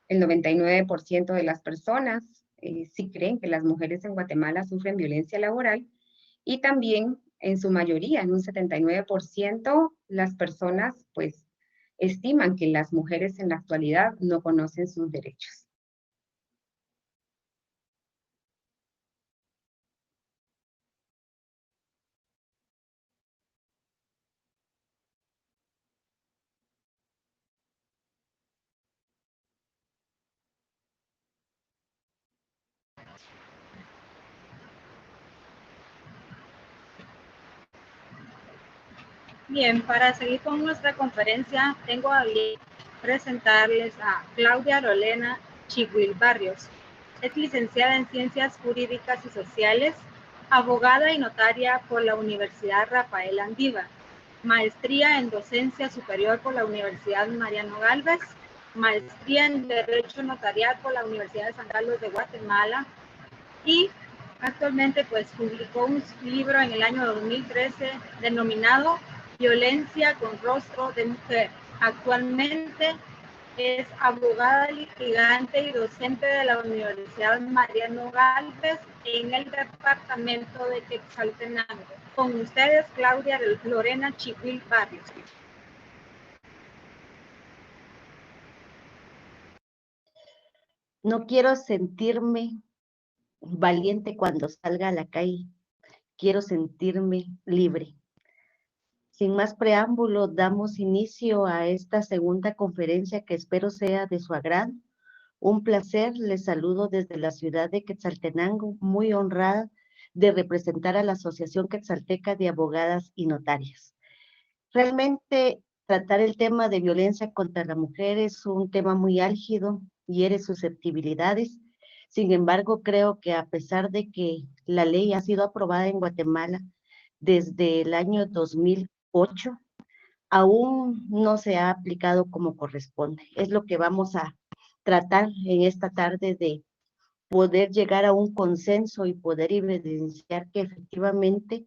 El 99% de las personas sí creen que las mujeres en Guatemala sufren violencia laboral, y también en su mayoría, en un 79%, las personas pues estiman que las mujeres en la actualidad no conocen sus derechos. Bien, para seguir con nuestra conferencia, tengo a bien presentarles a Claudia Lorena Chiguil Barrios. Es licenciada en Ciencias Jurídicas y Sociales, abogada y notaria por la Universidad Rafael Andívar, maestría en Docencia Superior por la Universidad Mariano Gálvez, maestría en Derecho Notarial por la Universidad de San Carlos de Guatemala y actualmente pues publicó un libro en el año 2013 denominado Violencia con Rostro de Mujer. Actualmente es abogada litigante y docente de la Universidad Mariano Gálvez en el departamento de Quetzaltenango. Con ustedes, Claudia Lorena Chiguil Barrios. No quiero sentirme valiente cuando salga a la calle. Quiero sentirme libre. Sin más preámbulo, damos inicio a esta segunda conferencia que espero sea de su agrado. Un placer, les saludo desde la ciudad de Quetzaltenango, muy honrada de representar a la Asociación Quetzalteca de Abogadas y Notarias. Realmente tratar el tema de violencia contra la mujer es un tema muy álgido, hiere susceptibilidades. Sin embargo, creo que a pesar de que la ley ha sido aprobada en Guatemala desde el año 2008, aún no se ha aplicado como corresponde. Es lo que vamos a tratar en esta tarde, de poder llegar a un consenso y poder evidenciar que efectivamente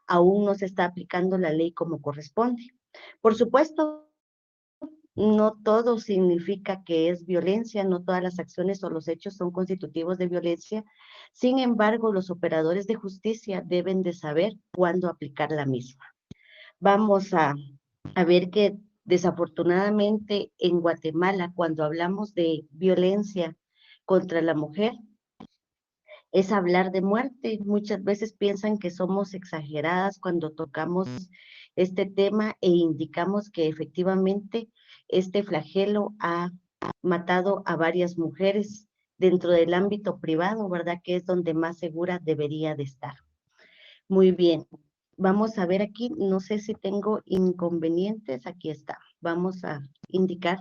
aún no se está aplicando la ley como corresponde. Por supuesto, no todo significa que es violencia, no todas las acciones o los hechos son constitutivos de violencia. Sin embargo, los operadores de justicia deben de saber cuándo aplicar la misma. Vamos a ver que desafortunadamente en Guatemala, cuando hablamos de violencia contra la mujer, es hablar de muerte. Muchas veces piensan que somos exageradas cuando tocamos este tema e indicamos que efectivamente este flagelo ha matado a varias mujeres dentro del ámbito privado, ¿verdad? Que es donde más segura debería de estar. Muy bien, vamos a ver aquí, no sé si tengo inconvenientes, aquí está. Vamos a indicar,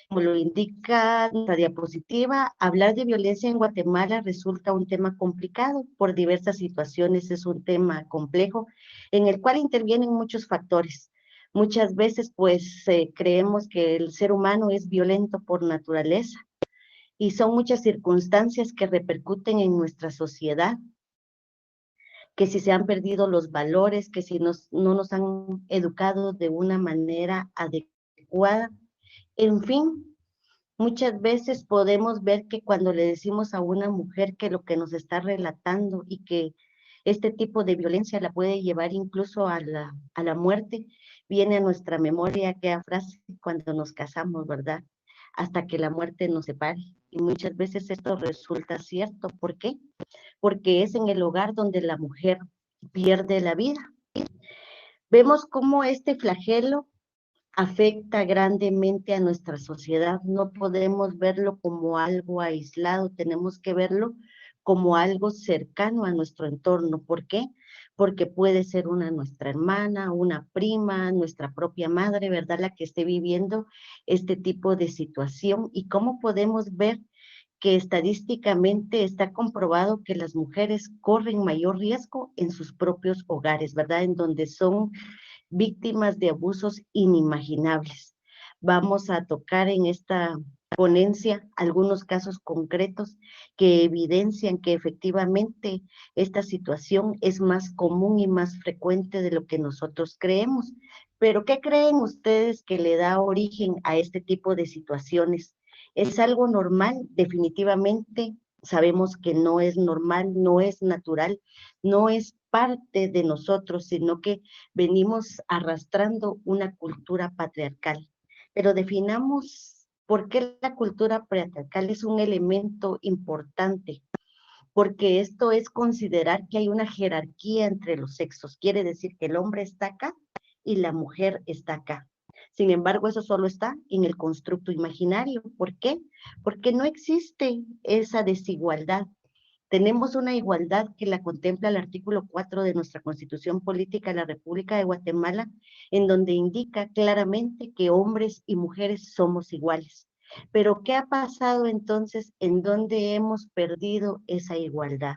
como lo indica la diapositiva, hablar de violencia en Guatemala resulta un tema complicado por diversas situaciones, es un tema complejo en el cual intervienen muchos factores. Muchas veces pues creemos que el ser humano es violento por naturaleza y son muchas circunstancias que repercuten en nuestra sociedad, que si se han perdido los valores, que si no nos han educado de una manera adecuada, en fin. Muchas veces podemos ver que cuando le decimos a una mujer que lo que nos está relatando y que este tipo de violencia la puede llevar incluso a la muerte, viene a nuestra memoria aquella frase cuando nos casamos, ¿verdad? Hasta que la muerte nos separe. Y muchas veces esto resulta cierto. ¿Por qué? Porque es en el hogar donde la mujer pierde la vida. Vemos cómo este flagelo afecta grandemente a nuestra sociedad. No podemos verlo como algo aislado, tenemos que verlo como algo cercano a nuestro entorno. ¿Por qué? Porque puede ser nuestra hermana, una prima, nuestra propia madre, ¿verdad? La que esté viviendo este tipo de situación. ¿Y cómo podemos ver que estadísticamente está comprobado que las mujeres corren mayor riesgo en sus propios hogares, ¿verdad? En donde son víctimas de abusos inimaginables? Vamos a tocar en esta ponencia algunos casos concretos que evidencian que efectivamente esta situación es más común y más frecuente de lo que nosotros creemos. Pero ¿qué creen ustedes que le da origen a este tipo de situaciones? ¿Es algo normal? Definitivamente sabemos que no es normal, no es natural, no es parte de nosotros, sino que venimos arrastrando una cultura patriarcal. Pero definamos por qué la cultura patriarcal es un elemento importante, porque esto es considerar que hay una jerarquía entre los sexos. Quiere decir que el hombre está acá y la mujer está acá. Sin embargo, eso solo está en el constructo imaginario. ¿Por qué? Porque no existe esa desigualdad. Tenemos una igualdad que la contempla el artículo 4 de nuestra Constitución Política de la República de Guatemala, en donde indica claramente que hombres y mujeres somos iguales. Pero ¿qué ha pasado entonces en donde hemos perdido esa igualdad?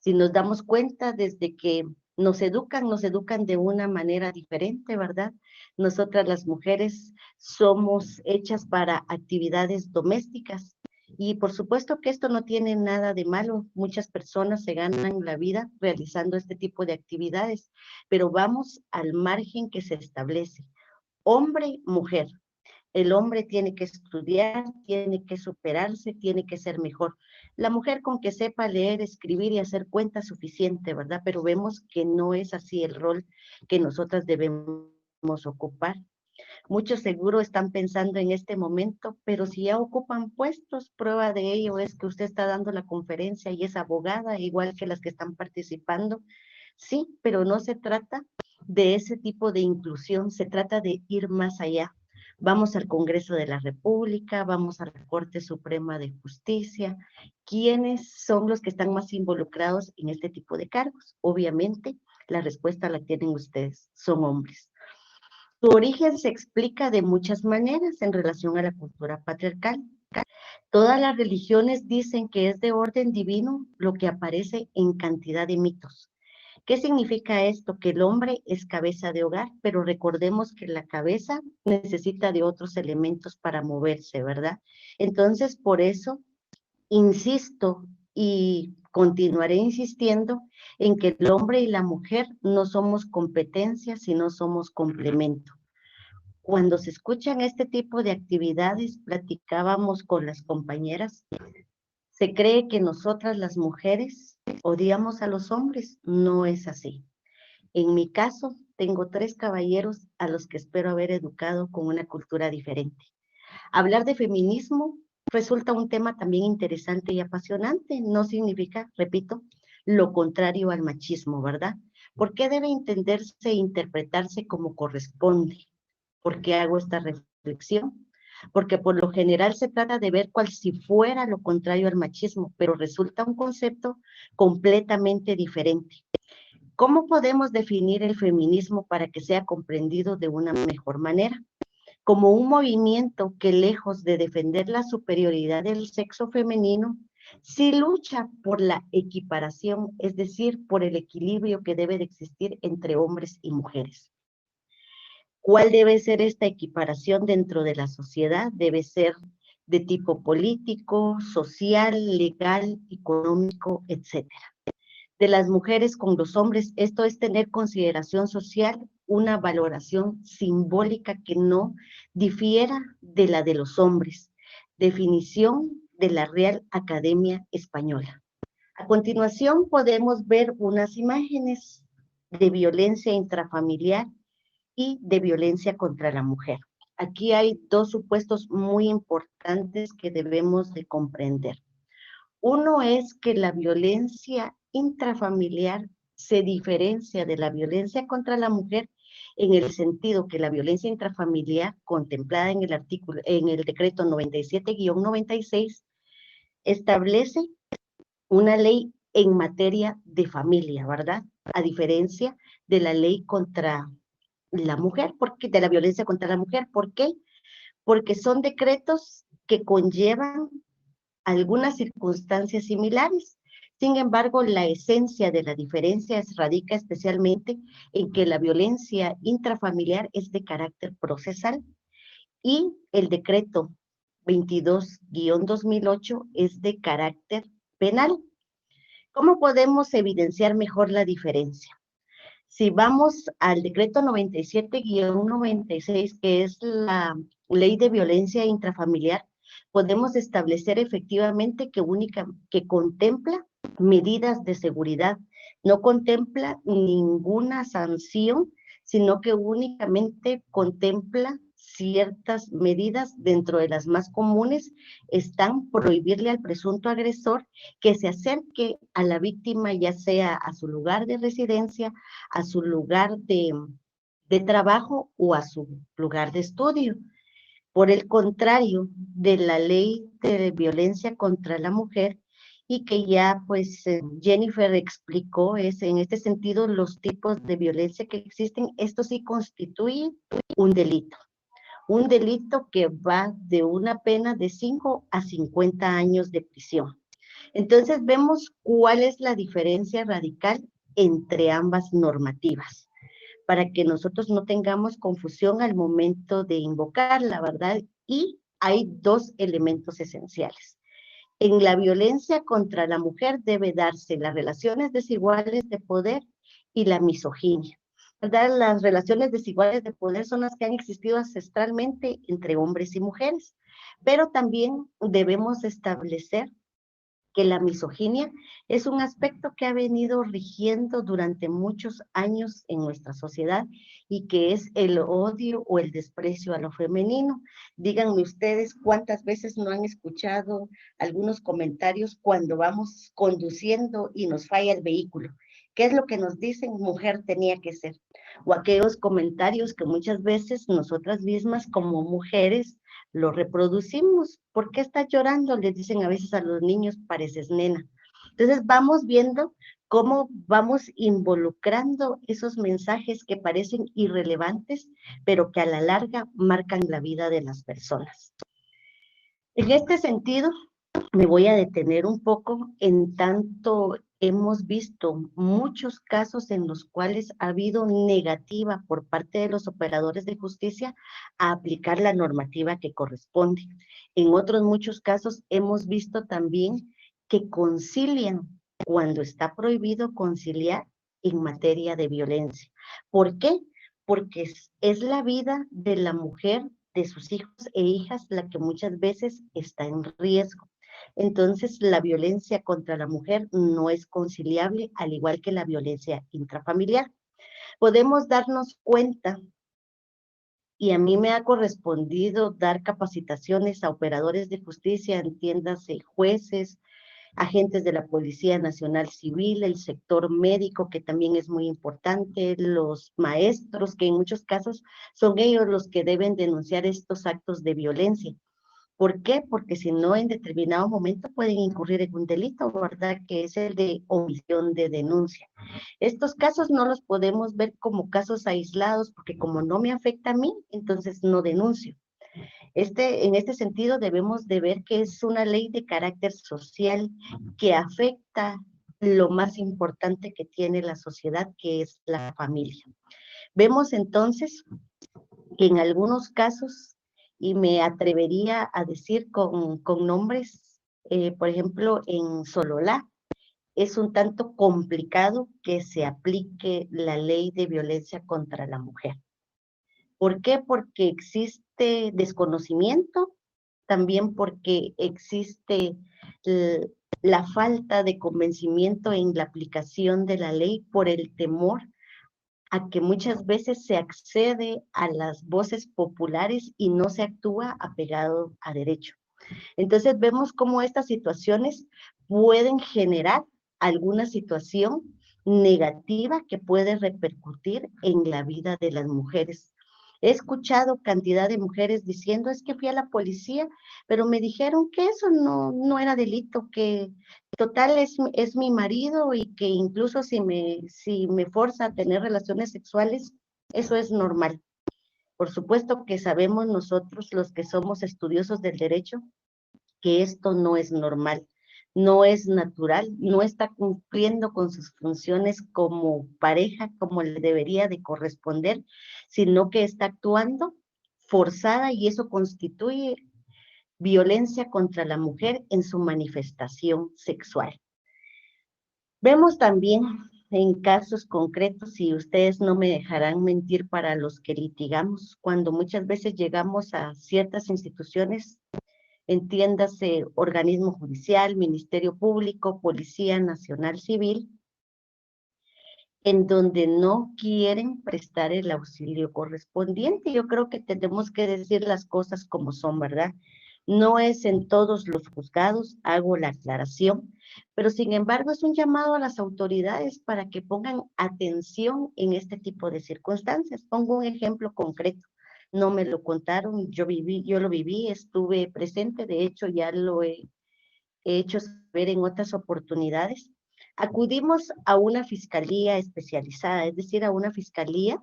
Si nos damos cuenta, desde que nos educan de una manera diferente, ¿verdad? Nosotras las mujeres somos hechas para actividades domésticas y por supuesto que esto no tiene nada de malo. Muchas personas se ganan la vida realizando este tipo de actividades, pero vamos al margen que se establece. Hombre, mujer. El hombre tiene que estudiar, tiene que superarse, tiene que ser mejor. La mujer con que sepa leer, escribir y hacer cuentas suficiente, ¿verdad? Pero vemos que no es así el rol que nosotras debemos ocupar. Muchos seguro están pensando en este momento, pero si ya ocupan puestos, prueba de ello es que usted está dando la conferencia y es abogada, igual que las que están participando. Sí, pero no se trata de ese tipo de inclusión, se trata de ir más allá. Vamos al Congreso de la República, vamos a la Corte Suprema de Justicia. ¿Quiénes son los que están más involucrados en este tipo de cargos? Obviamente, la respuesta la tienen ustedes, son hombres. Su origen se explica de muchas maneras en relación a la cultura patriarcal. Todas las religiones dicen que es de orden divino lo que aparece en cantidad de mitos. ¿Qué significa esto? Que el hombre es cabeza de hogar, pero recordemos que la cabeza necesita de otros elementos para moverse, ¿verdad? Entonces, por eso, insisto y continuaré insistiendo en que el hombre y la mujer no somos competencia, sino somos complemento. Cuando se escuchan este tipo de actividades, platicábamos con las compañeras, se cree que nosotras las mujeres odiamos a los hombres, no es así. En mi caso, tengo 3 caballeros a los que espero haber educado con una cultura diferente. Hablar de feminismo resulta un tema también interesante y apasionante. No significa, repito, lo contrario al machismo, ¿verdad? ¿Por qué debe entenderse e interpretarse como corresponde? ¿Por qué hago esta reflexión? Porque por lo general se trata de ver cual si fuera lo contrario al machismo, pero resulta un concepto completamente diferente. ¿Cómo podemos definir el feminismo para que sea comprendido de una mejor manera? Como un movimiento que, lejos de defender la superioridad del sexo femenino, sí lucha por la equiparación, es decir, por el equilibrio que debe de existir entre hombres y mujeres. ¿Cuál debe ser esta equiparación dentro de la sociedad? Debe ser de tipo político, social, legal, económico, etcétera. De las mujeres con los hombres, esto es tener consideración social, una valoración simbólica que no difiera de la de los hombres. Definición de la Real Academia Española. A continuación podemos ver unas imágenes de violencia intrafamiliar y de violencia contra la mujer. Aquí hay 2 supuestos muy importantes que debemos de comprender. Uno es que la violencia intrafamiliar se diferencia de la violencia contra la mujer en el sentido que la violencia intrafamiliar contemplada en el decreto 97-96 establece una ley en materia de familia, ¿verdad? A diferencia de la ley contra la mujer, de la violencia contra la mujer. ¿Por qué? Porque son decretos que conllevan algunas circunstancias similares. Sin embargo, la esencia de la diferencia radica especialmente en que la violencia intrafamiliar es de carácter procesal y el decreto 22-2008 es de carácter penal. ¿Cómo podemos evidenciar mejor la diferencia? Si vamos al decreto 97-96, que es la ley de violencia intrafamiliar, podemos establecer efectivamente que contempla medidas de seguridad, no contempla ninguna sanción, sino que únicamente contempla ciertas medidas. Dentro de las más comunes están prohibirle al presunto agresor que se acerque a la víctima, ya sea a su lugar de residencia, a su lugar de trabajo o a su lugar de estudio. Por el contrario de la ley de violencia contra la mujer, y que ya pues Jennifer explicó, es en este sentido los tipos de violencia que existen. Esto sí constituye un delito que va de una pena de 5 a 50 años de prisión. Entonces vemos cuál es la diferencia radical entre ambas normativas, para que nosotros no tengamos confusión al momento de invocar la verdad. Y hay dos elementos esenciales. En la violencia contra la mujer debe darse las relaciones desiguales de poder y la misoginia, ¿verdad? Las relaciones desiguales de poder son las que han existido ancestralmente entre hombres y mujeres, pero también debemos establecer que la misoginia es un aspecto que ha venido rigiendo durante muchos años en nuestra sociedad y que es el odio o el desprecio a lo femenino. Díganme ustedes cuántas veces no han escuchado algunos comentarios cuando vamos conduciendo y nos falla el vehículo. ¿Qué es lo que nos dicen? Mujer tenía que ser. O aquellos comentarios que muchas veces nosotras mismas como mujeres lo reproducimos. ¿Por qué estás llorando? Les dicen a veces a los niños, pareces nena. Entonces vamos viendo cómo vamos involucrando esos mensajes que parecen irrelevantes, pero que a la larga marcan la vida de las personas. En este sentido, me voy a detener un poco en tanto hemos visto muchos casos en los cuales ha habido negativa por parte de los operadores de justicia a aplicar la normativa que corresponde. En otros muchos casos hemos visto también que concilian cuando está prohibido conciliar en materia de violencia. ¿Por qué? Porque es la vida de la mujer, de sus hijos e hijas, la que muchas veces está en riesgo. Entonces, la violencia contra la mujer no es conciliable, al igual que la violencia intrafamiliar. Podemos darnos cuenta, y a mí me ha correspondido dar capacitaciones a operadores de justicia, entiéndase, jueces, agentes de la Policía Nacional Civil, el sector médico, que también es muy importante, los maestros, que en muchos casos son ellos los que deben denunciar estos actos de violencia. ¿Por qué? Porque si no, en determinado momento pueden incurrir en un delito, ¿verdad? Que es el de omisión de denuncia. Estos casos no los podemos ver como casos aislados, porque como no me afecta a mí, entonces no denuncio. En este sentido debemos de ver que es una ley de carácter social que afecta lo más importante que tiene la sociedad, que es la familia. Vemos entonces que en algunos casos, y me atrevería a decir con nombres, por ejemplo, en Sololá, es un tanto complicado que se aplique la ley de violencia contra la mujer. ¿Por qué? Porque existe desconocimiento, también porque existe la falta de convencimiento en la aplicación de la ley por el temor a que muchas veces se accede a las voces populares y no se actúa apegado a derecho. Entonces vemos cómo estas situaciones pueden generar alguna situación negativa que puede repercutir en la vida de las mujeres. He escuchado cantidad de mujeres diciendo, es que fui a la policía, pero me dijeron que eso no era delito, que total es mi marido y que incluso si me forza a tener relaciones sexuales, eso es normal. Por supuesto que sabemos nosotros, los que somos estudiosos del derecho, que esto no es normal, no es natural, no está cumpliendo con sus funciones como pareja, como le debería de corresponder, sino que está actuando forzada y eso constituye violencia contra la mujer en su manifestación sexual. Vemos también en casos concretos, y ustedes no me dejarán mentir para los que litigamos, cuando muchas veces llegamos a ciertas instituciones, entiéndase organismo judicial, Ministerio Público, Policía Nacional Civil, en donde no quieren prestar el auxilio correspondiente. Yo creo que tenemos que decir las cosas como son, ¿verdad? No es en todos los juzgados, hago la aclaración, pero sin embargo es un llamado a las autoridades para que pongan atención en este tipo de circunstancias. Pongo un ejemplo concreto. No me lo contaron, yo lo viví, estuve presente, de hecho ya lo he he hecho saber en otras oportunidades, acudimos a una fiscalía especializada, es decir, a una fiscalía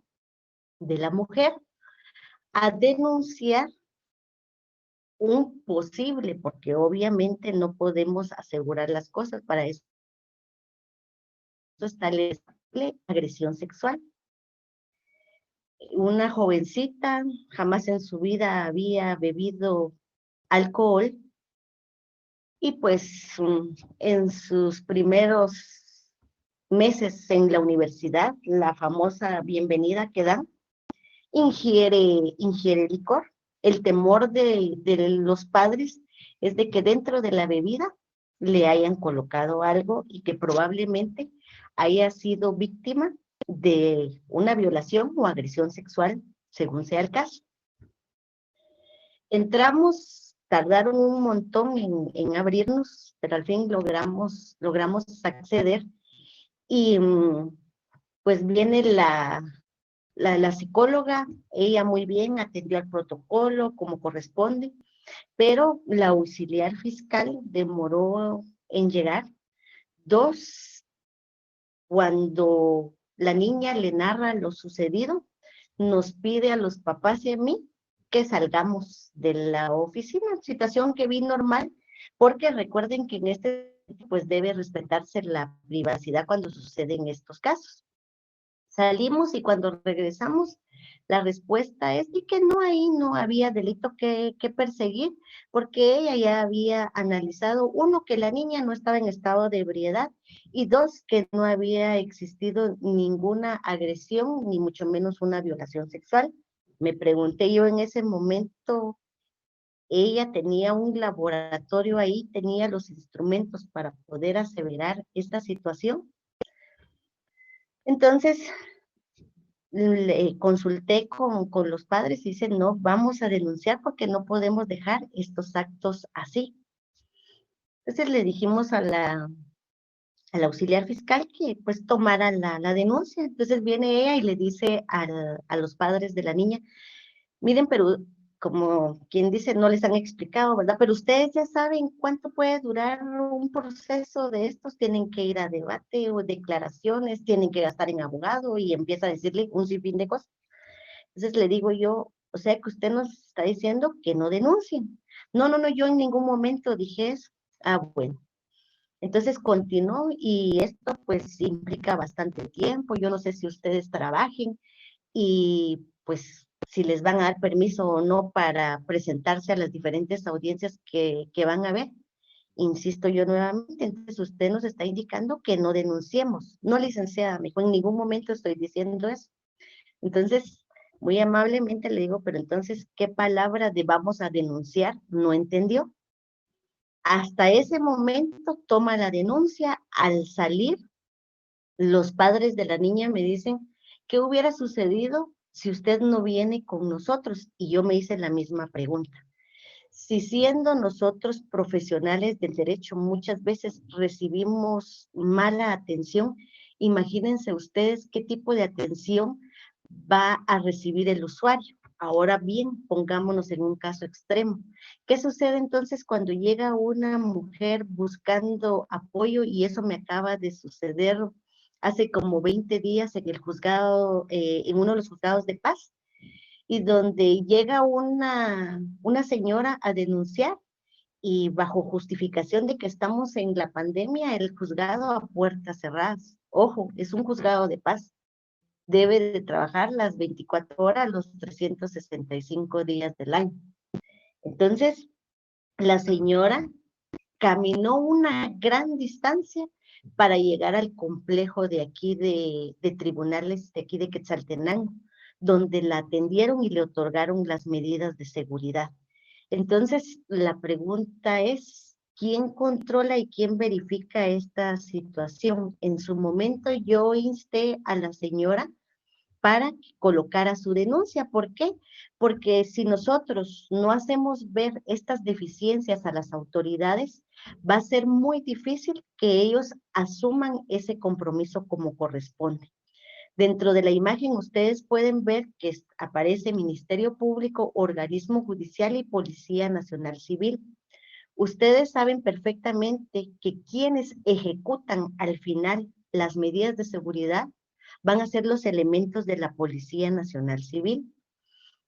de la mujer, a denunciar un posible, porque obviamente no podemos asegurar las cosas, para eso está la agresión sexual. Una jovencita jamás en su vida había bebido alcohol y pues en sus primeros meses en la universidad, la famosa bienvenida que dan, ingiere licor. El temor de los padres es de que dentro de la bebida le hayan colocado algo y que probablemente haya sido víctima de una violación o agresión sexual, según sea el caso. Entramos, tardaron un montón en abrirnos, pero al fin logramos acceder y pues viene la psicóloga, ella muy bien atendió al protocolo como corresponde, pero la auxiliar fiscal demoró en llegar. 2, cuando la niña le narra lo sucedido, nos pide a los papás y a mí que salgamos de la oficina, situación que vi normal, porque recuerden que en pues debe respetarse la privacidad cuando suceden estos casos. Salimos y cuando regresamos, la respuesta es de que no, ahí no había delito que perseguir, porque ella ya había analizado, 1, que la niña no estaba en estado de ebriedad, y 2, que no había existido ninguna agresión, ni mucho menos una violación sexual. Me pregunté yo en ese momento, ella tenía un laboratorio ahí, tenía los instrumentos para poder aseverar esta situación. Entonces, le consulté con los padres y dicen, no, vamos a denunciar porque no podemos dejar estos actos así. Entonces le dijimos a la auxiliar fiscal que pues tomara la denuncia. Entonces viene ella y le dice a los padres de la niña, miren, pero como quien dice, no les han explicado, ¿verdad? Pero ustedes ya saben cuánto puede durar un proceso de estos, tienen que ir a debate o declaraciones, tienen que gastar en abogado y empieza a decirle un sinfín de cosas. Entonces le digo yo, o sea que usted nos está diciendo que no denuncien. No, yo en ningún momento dije eso. Ah, bueno. Entonces continuó y esto pues implica bastante tiempo. Yo no sé si ustedes trabajen y pues si les van a dar permiso o no para presentarse a las diferentes audiencias que van a ver. Insisto yo nuevamente, entonces usted nos está indicando que no denunciemos. No, licenciada, me dijo, en ningún momento estoy diciendo eso. Entonces, muy amablemente le digo, pero entonces, ¿qué palabra de vamos a denunciar? No entendió. Hasta ese momento toma la denuncia. Al salir, los padres de la niña me dicen, ¿qué hubiera sucedido si usted no viene con nosotros? Y yo me hice la misma pregunta. Si siendo nosotros profesionales del derecho muchas veces recibimos mala atención, imagínense ustedes qué tipo de atención va a recibir el usuario. Ahora bien, pongámonos en un caso extremo. ¿Qué sucede entonces cuando llega una mujer buscando apoyo? Y eso me acaba de suceder hace como 20 días en el juzgado, en uno de los juzgados de paz, y donde llega una señora a denunciar y bajo justificación de que estamos en la pandemia, el juzgado a puertas cerradas. Ojo, es un juzgado de paz. Debe de trabajar las 24 horas, los 365 días del año. Entonces, la señora caminó una gran distancia para llegar al complejo de aquí de tribunales de aquí de Quetzaltenango, donde la atendieron y le otorgaron las medidas de seguridad. Entonces, la pregunta es, ¿quién controla y quién verifica esta situación? En su momento yo insté a la señora para que colocara su denuncia. ¿Por qué? Porque si nosotros no hacemos ver estas deficiencias a las autoridades, va a ser muy difícil que ellos asuman ese compromiso como corresponde. Dentro de la imagen ustedes pueden ver que aparece Ministerio Público, Organismo Judicial y Policía Nacional Civil. Ustedes saben perfectamente que quienes ejecutan al final las medidas de seguridad van a ser los elementos de la Policía Nacional Civil.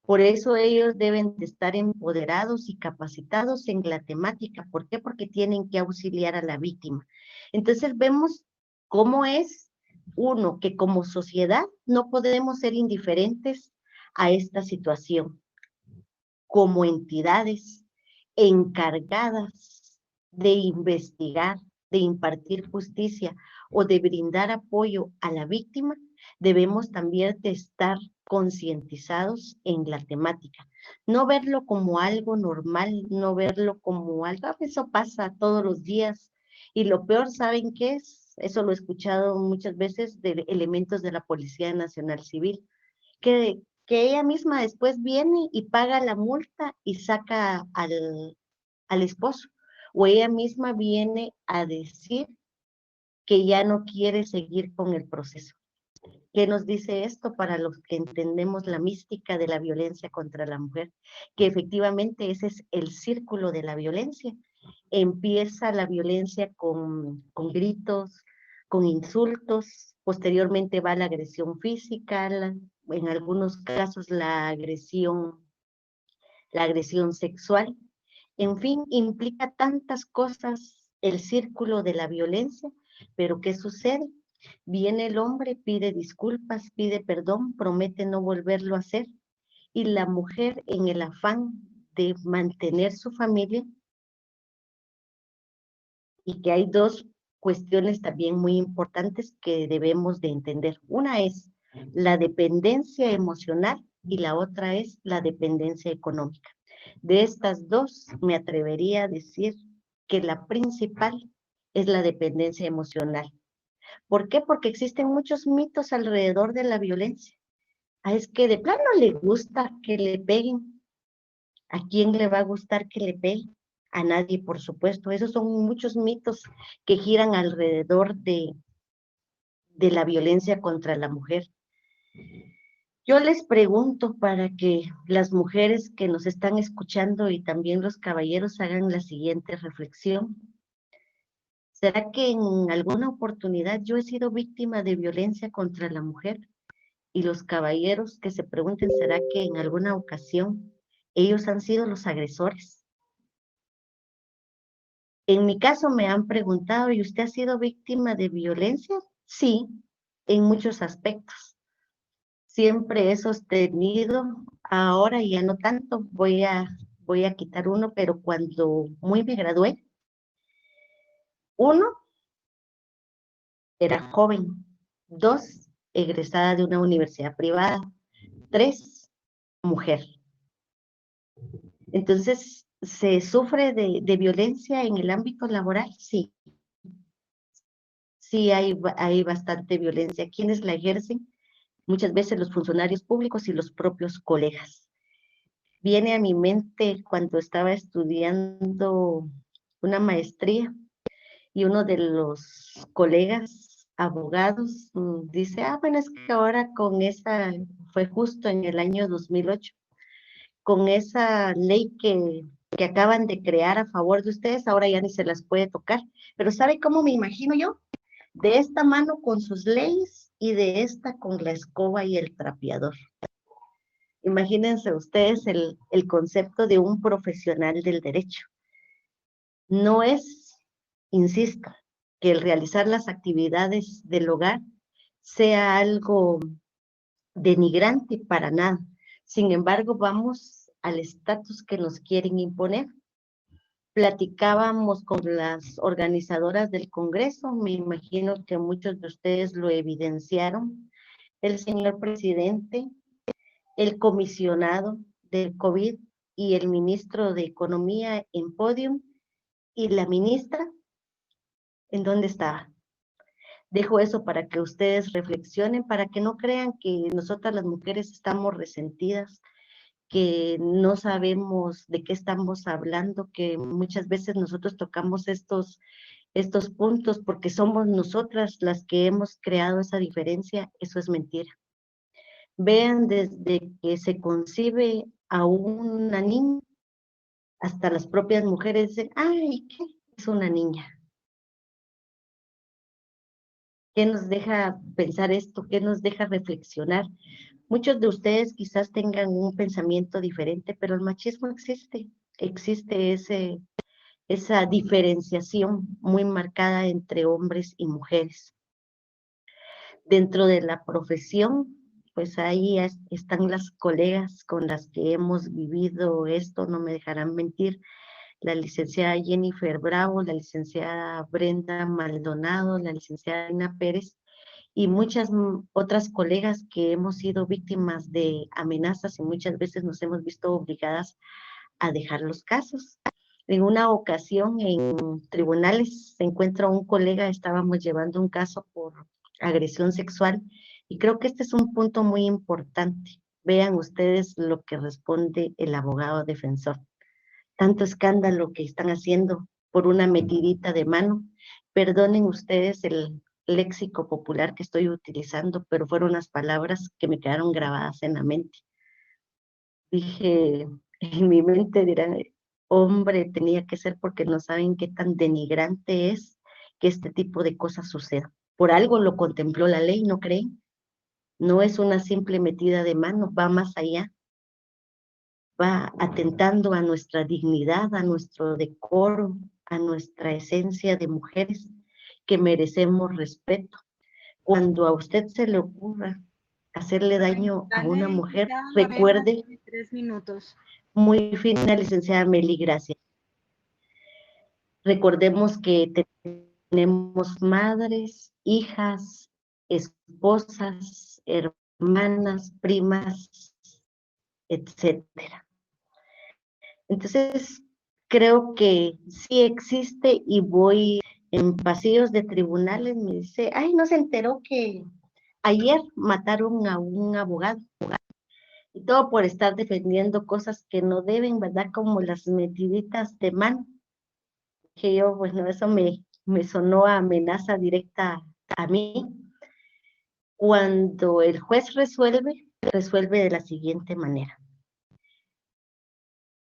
Por eso ellos deben de estar empoderados y capacitados en la temática. ¿Por qué? Porque tienen que auxiliar a la víctima. Entonces vemos cómo es, uno, que como sociedad no podemos ser indiferentes a esta situación. Como entidades encargadas de investigar, de impartir justicia o de brindar apoyo a la víctima, debemos también de estar concientizados en la temática. No verlo como algo normal, no verlo como algo, eso pasa todos los días. Y lo peor, ¿saben qué es? Eso lo he escuchado muchas veces de elementos de la Policía Nacional Civil, que ella misma después viene y paga la multa y saca al esposo. O ella misma viene a decir que ya no quiere seguir con el proceso. ¿Qué nos dice esto para los que entendemos la mística de la violencia contra la mujer? Que efectivamente ese es el círculo de la violencia. Empieza la violencia con gritos, con insultos, posteriormente va la agresión física, en algunos casos la agresión sexual. En fin, implica tantas cosas el círculo de la violencia, pero ¿qué sucede? Viene el hombre, pide disculpas, pide perdón, promete no volverlo a hacer, y la mujer, en el afán de mantener su familia, y que hay dos cuestiones también muy importantes que debemos de entender. Una es la dependencia emocional y la otra es la dependencia económica. De estas dos, me atrevería a decir que la principal es la dependencia emocional. ¿Por qué? Porque existen muchos mitos alrededor de la violencia. Es que de plano le gusta que le peguen. ¿A quién le va a gustar que le peguen? A nadie, por supuesto. Esos son muchos mitos que giran alrededor de la violencia contra la mujer. Yo les pregunto para que las mujeres que nos están escuchando y también los caballeros hagan la siguiente reflexión. ¿Será que en alguna oportunidad yo he sido víctima de violencia contra la mujer? Y los caballeros que se pregunten, ¿será que en alguna ocasión ellos han sido los agresores? En mi caso me han preguntado, ¿y usted ha sido víctima de violencia? Sí, en muchos aspectos. Siempre he sostenido, ahora ya no tanto, voy a quitar uno, pero cuando muy me gradué, uno, era joven, dos, egresada de una universidad privada, tres, mujer. Entonces, ¿se sufre de violencia en el ámbito laboral? Sí. Sí hay bastante violencia. ¿Quiénes la ejercen? Muchas veces los funcionarios públicos y los propios colegas. Viene a mi mente cuando estaba estudiando una maestría y uno de los colegas abogados dice, bueno, es que ahora con esa, fue justo en el año 2008, con esa ley que acaban de crear a favor de ustedes, ahora ya ni se las puede tocar. Pero ¿sabe cómo me imagino yo? De esta mano con sus leyes y de esta con la escoba y el trapeador. Imagínense ustedes el concepto de un profesional del derecho. No es, insisto, que el realizar las actividades del hogar sea algo denigrante para nada. Sin embargo, vamos al estatus que nos quieren imponer. Platicábamos con las organizadoras del Congreso, me imagino que muchos de ustedes lo evidenciaron, el señor presidente, el comisionado del COVID y el ministro de Economía en podium, y la ministra, ¿en dónde estaba? Dejo eso para que ustedes reflexionen, para que no crean que nosotras las mujeres estamos resentidas, que no sabemos de qué estamos hablando, que muchas veces nosotros tocamos estos puntos porque somos nosotras las que hemos creado esa diferencia. Eso es mentira. Vean desde que se concibe a una niña Hasta las propias mujeres dicen, ay, ¿qué? Es una niña. ¿Qué nos deja pensar esto? ¿Qué nos deja reflexionar? Muchos de ustedes quizás tengan un pensamiento diferente, pero el machismo existe. Existe esa diferenciación muy marcada entre hombres y mujeres. Dentro de la profesión, pues ahí están las colegas con las que hemos vivido esto, no me dejarán mentir, la licenciada Jennifer Bravo, la licenciada Brenda Maldonado, la licenciada Ana Pérez y muchas otras colegas que hemos sido víctimas de amenazas y muchas veces nos hemos visto obligadas a dejar los casos. En una ocasión en tribunales se encuentra un colega, estábamos llevando un caso por agresión sexual y creo que este es un punto muy importante. Vean ustedes lo que responde el abogado defensor. Tanto escándalo que están haciendo por una metidita de mano. Perdonen ustedes el léxico popular que estoy utilizando, pero fueron las palabras que me quedaron grabadas en la mente. Dije, en mi mente dirán, hombre, tenía que ser porque no saben qué tan denigrante es que este tipo de cosas sucedan. Por algo lo contempló la ley, ¿no creen? No es una simple metida de mano, va más allá, va atentando a nuestra dignidad, a nuestro decoro, a nuestra esencia de mujeres que merecemos respeto. Cuando a usted se le ocurra hacerle daño a una mujer, recuerde, 3 minutos. muy fina, licenciada Meli, gracias. Recordemos que tenemos madres, hijas, esposas, hermanas, primas, etcétera. Entonces, creo que sí existe y voy en pasillos de tribunales, me dice, ay, no se enteró que ayer mataron a un abogado. Y todo por estar defendiendo cosas que no deben, ¿verdad? Como las metiditas de mano. Que yo, bueno, eso me sonó a amenaza directa a mí. Cuando el juez resuelve de la siguiente manera.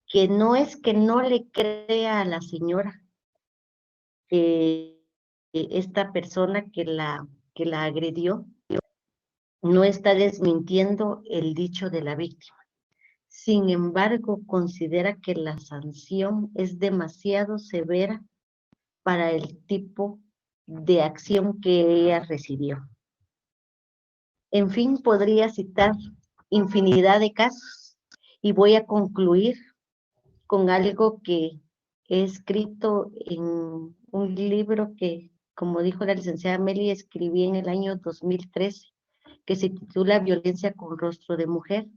Que no es que no le crea a la señora que esta persona que la agredió no está desmintiendo el dicho de la víctima. Sin embargo, considera que la sanción es demasiado severa para el tipo de acción que ella recibió. En fin, podría citar infinidad de casos y voy a concluir con algo que he escrito en un libro que, como dijo la licenciada Meli, escribí en el año 2013, que se titula Violencia con rostro de mujer.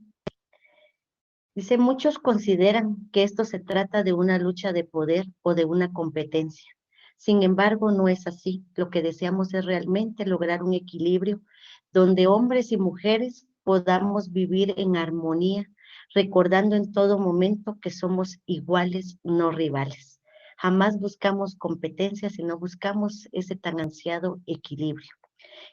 Dice, muchos consideran que esto se trata de una lucha de poder o de una competencia. Sin embargo, no es así. Lo que deseamos es realmente lograr un equilibrio donde hombres y mujeres podamos vivir en armonía, recordando en todo momento que somos iguales, no rivales. Jamás buscamos competencia, sino buscamos ese tan ansiado equilibrio.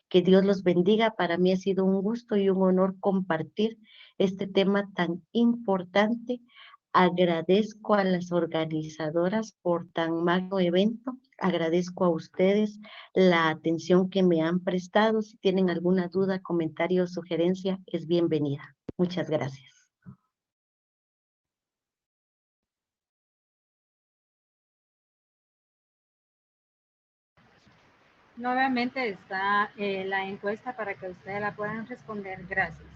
Que Dios los bendiga. Para mí ha sido un gusto y un honor compartir este tema tan importante. Agradezco a las organizadoras por tan magno evento. Agradezco a ustedes la atención que me han prestado. Si tienen alguna duda, comentario o sugerencia, es bienvenida. Muchas gracias. Nuevamente está la encuesta para que ustedes la puedan responder. Gracias.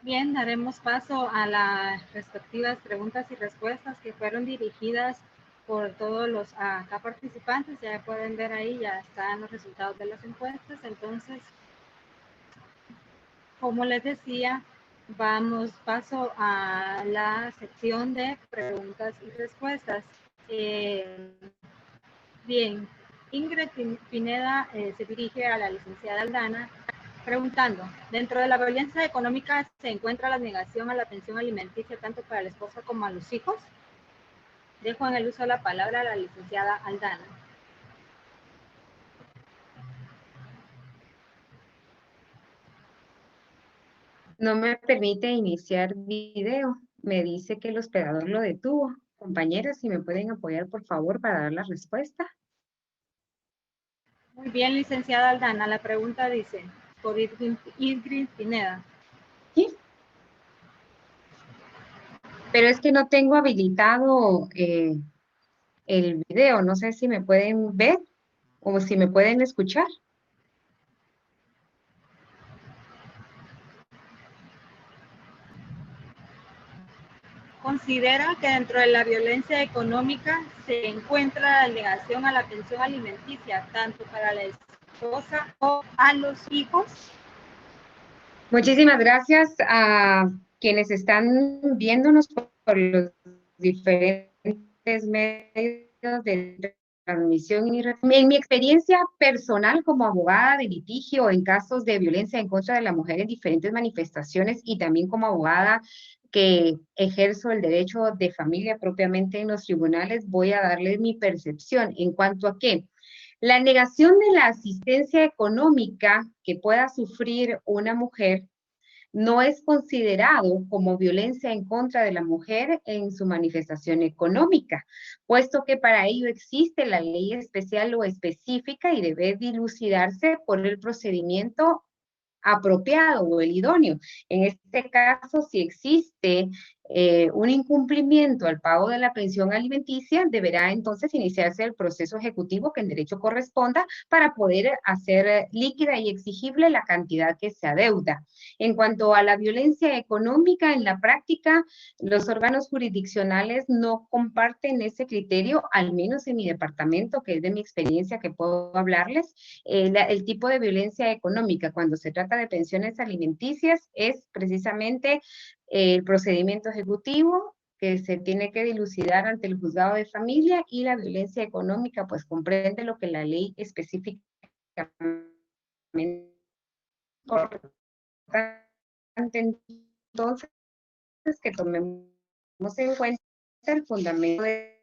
Bien, daremos paso a las respectivas preguntas y respuestas que fueron dirigidas por todos los acá participantes. Ya pueden ver ahí, ya están los resultados de las encuestas. Entonces, como les decía, vamos paso a la sección de preguntas y respuestas. Bien, Ingrid Pineda se dirige a la licenciada Aldana preguntando, dentro de la violencia económica se encuentra la negación a la pensión alimenticia tanto para la esposa como a los hijos. Dejo en el uso de la palabra a la licenciada Aldana. No me permite iniciar video. Me dice que el hospedador lo detuvo. Compañeras, si me pueden apoyar, por favor, para dar la respuesta. Muy bien, licenciada Aldana. La pregunta dice, por Ingrid Pineda. Sí. Pero es que no tengo habilitado el video. No sé si me pueden ver o si me pueden escuchar. Considera que dentro de la violencia económica se encuentra la negación a la pensión alimenticia, tanto para la esposa o a los hijos. Muchísimas gracias a quienes están viéndonos por los diferentes medios de transmisión. En mi experiencia personal como abogada de litigio en casos de violencia en contra de la mujer en diferentes manifestaciones y también como abogada que ejerzo el derecho de familia propiamente en los tribunales, voy a darles mi percepción en cuanto a que la negación de la asistencia económica que pueda sufrir una mujer no es considerado como violencia en contra de la mujer en su manifestación económica, puesto que para ello existe la ley especial o específica y debe dilucidarse por el procedimiento apropiado o el idóneo. En este caso, si existe un incumplimiento al pago de la pensión alimenticia, deberá entonces iniciarse el proceso ejecutivo que en derecho corresponda para poder hacer líquida y exigible la cantidad que se adeuda. En cuanto a la violencia económica, en la práctica, los órganos jurisdiccionales no comparten ese criterio, al menos en mi departamento, que es de mi experiencia que puedo hablarles. El tipo de violencia económica cuando se trata de pensiones alimenticias es precisamente el procedimiento ejecutivo que se tiene que dilucidar ante el juzgado de familia, y la violencia económica pues comprende lo que la ley específicamente entonces que tomemos en cuenta el fundamento de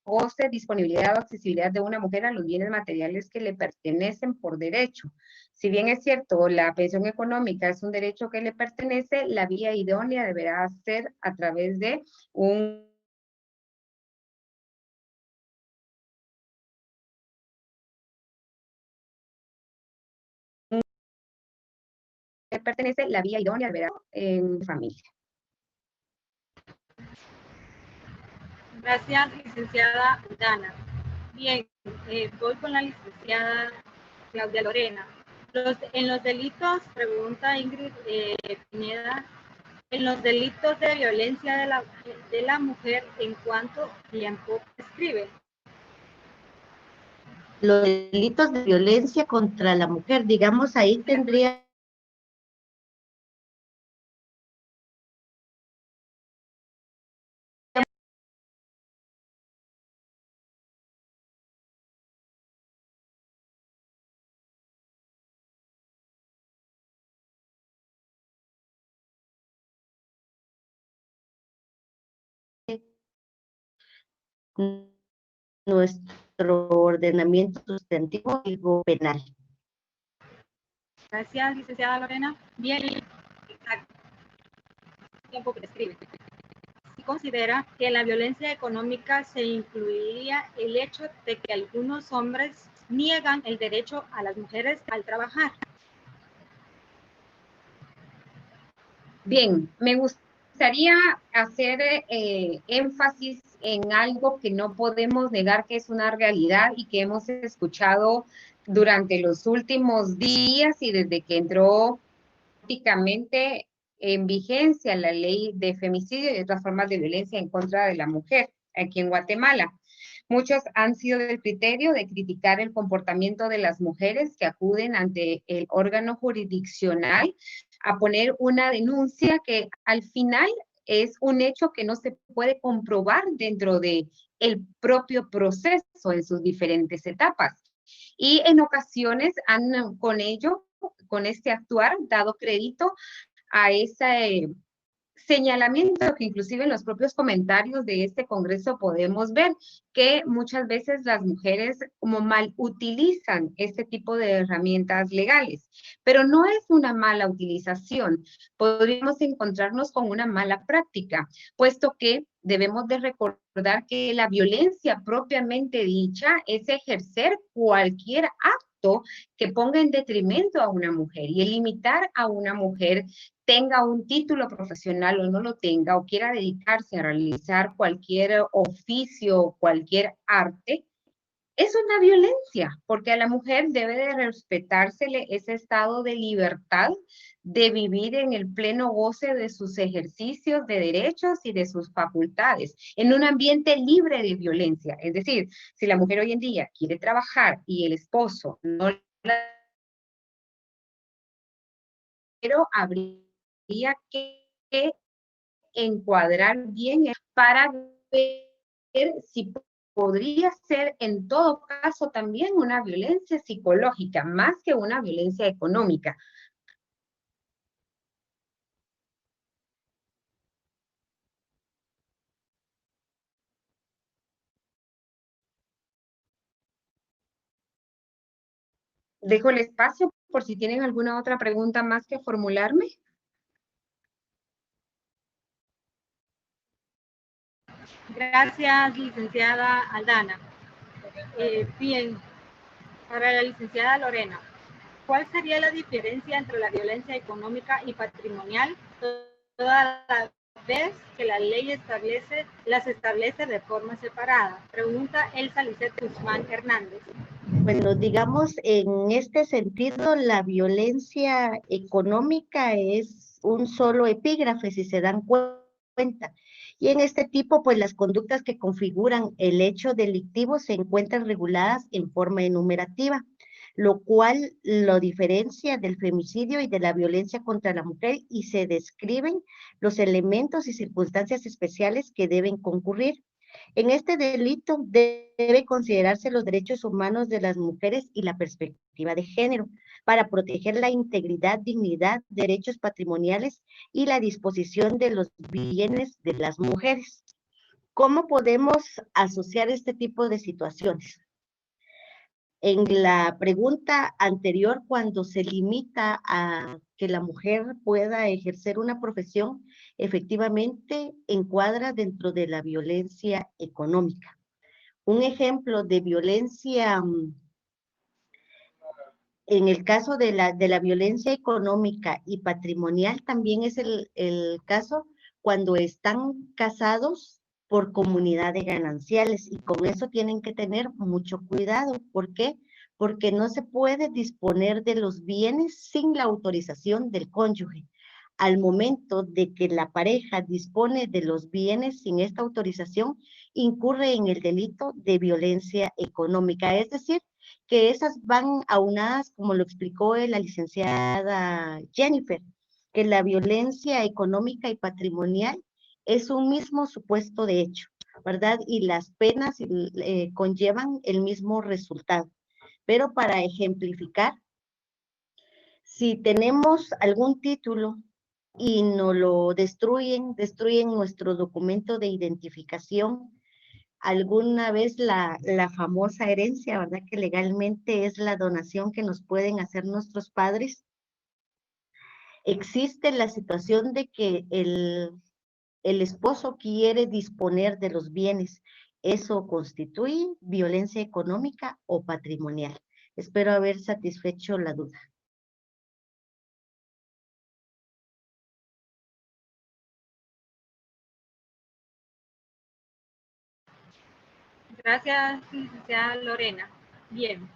goce, disponibilidad o accesibilidad de una mujer a los bienes materiales que le pertenecen por derecho. Si bien es cierto, la pensión económica es un derecho que le pertenece, la vía idónea deberá ser a través de un que pertenece, la vía idónea deberá en familia. Gracias, licenciada Dana. Bien, voy con la licenciada Claudia Lorena. En los delitos, pregunta Ingrid Pineda, en los delitos de violencia de la mujer, ¿en cuánto tiempo prescribe? Los delitos de violencia contra la mujer, digamos, ahí tendría nuestro ordenamiento sustantivo y penal. Gracias, licenciada Lorena. Bien, exacto. Tiempo prescribe. Si considera que en la violencia económica se incluiría el hecho de que algunos hombres niegan el derecho a las mujeres al trabajar. Bien, me gustaría gustaría hacer énfasis en algo que no podemos negar que es una realidad y que hemos escuchado durante los últimos días y desde que entró prácticamente en vigencia la ley de femicidio y otras formas de violencia en contra de la mujer aquí en Guatemala. Muchos han sido del criterio de criticar el comportamiento de las mujeres que acuden ante el órgano jurisdiccional a poner una denuncia que al final es un hecho que no se puede comprobar dentro de el propio proceso en sus diferentes etapas. Y en ocasiones han con ello, con este actuar, dado crédito a ese señalamiento que inclusive en los propios comentarios de este congreso podemos ver que muchas veces las mujeres como mal utilizan este tipo de herramientas legales, pero no es una mala utilización, podríamos encontrarnos con una mala práctica, puesto que debemos de recordar que la violencia propiamente dicha es ejercer cualquier acto que ponga en detrimento a una mujer y el limitar a una mujer tenga un título profesional o no lo tenga, o quiera dedicarse a realizar cualquier oficio, cualquier arte, es una violencia, porque a la mujer debe de respetársele ese estado de libertad de vivir en el pleno goce de sus ejercicios de derechos y de sus facultades, en un ambiente libre de violencia. Es decir, si la mujer hoy en día quiere trabajar y el esposo no la... Pero habría que encuadrar bien para ver si podría ser en todo caso también una violencia psicológica, más que una violencia económica. Dejo el espacio por si tienen alguna otra pregunta más que formularme. Gracias, licenciada Aldana. Bien, para la licenciada Lorena, ¿cuál sería la diferencia entre la violencia económica y patrimonial, toda la vez que la ley las establece de forma separada? Pregunta Elsa Lisette Guzmán Hernández. Bueno, digamos, en este sentido, la violencia económica es un solo epígrafe, si se dan cuenta. Y en este tipo, pues las conductas que configuran el hecho delictivo se encuentran reguladas en forma enumerativa, lo cual lo diferencia del femicidio y de la violencia contra la mujer, y se describen los elementos y circunstancias especiales que deben concurrir. En este delito debe considerarse los derechos humanos de las mujeres y la perspectiva de género para proteger la integridad, dignidad, derechos patrimoniales y la disposición de los bienes de las mujeres. ¿Cómo podemos asociar este tipo de situaciones? En la pregunta anterior, cuando se limita a que la mujer pueda ejercer una profesión, efectivamente encuadra dentro de la violencia económica. Un ejemplo de violencia, en el caso de la violencia económica y patrimonial, también es el caso cuando están casados por comunidad de gananciales, y con eso tienen que tener mucho cuidado. ¿Por qué? Porque no se puede disponer de los bienes sin la autorización del cónyuge. Al momento de que la pareja dispone de los bienes sin esta autorización, incurre en el delito de violencia económica, es decir, que esas van aunadas, como lo explicó la licenciada Jennifer, que la violencia económica y patrimonial es un mismo supuesto de hecho, ¿verdad? Y las penas conllevan el mismo resultado. Pero para ejemplificar, si tenemos algún título y nos lo destruyen nuestro documento de identificación, alguna vez la famosa herencia, ¿verdad? Que legalmente es la donación que nos pueden hacer nuestros padres. Existe la situación de que el esposo quiere disponer de los bienes. Eso constituye violencia económica o patrimonial. Espero haber satisfecho la duda. Gracias, licenciada Lorena. Bien,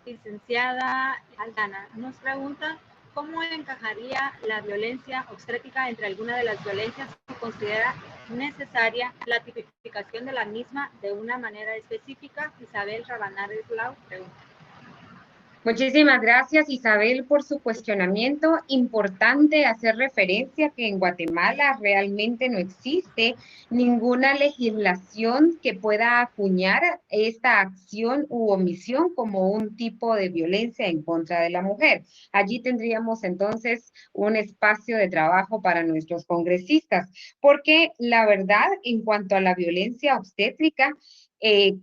licenciada Aldana, nos pregunta cómo encajaría la violencia obstétrica entre algunas de las violencias que considera necesaria la tipificación de la misma de una manera específica. Isabel Rabanares Lau pregunta. Muchísimas gracias, Isabel, por su cuestionamiento. Importante hacer referencia que en Guatemala realmente no existe ninguna legislación que pueda acuñar esta acción u omisión como un tipo de violencia en contra de la mujer. Allí tendríamos entonces un espacio de trabajo para nuestros congresistas, porque la verdad, en cuanto a la violencia obstétrica,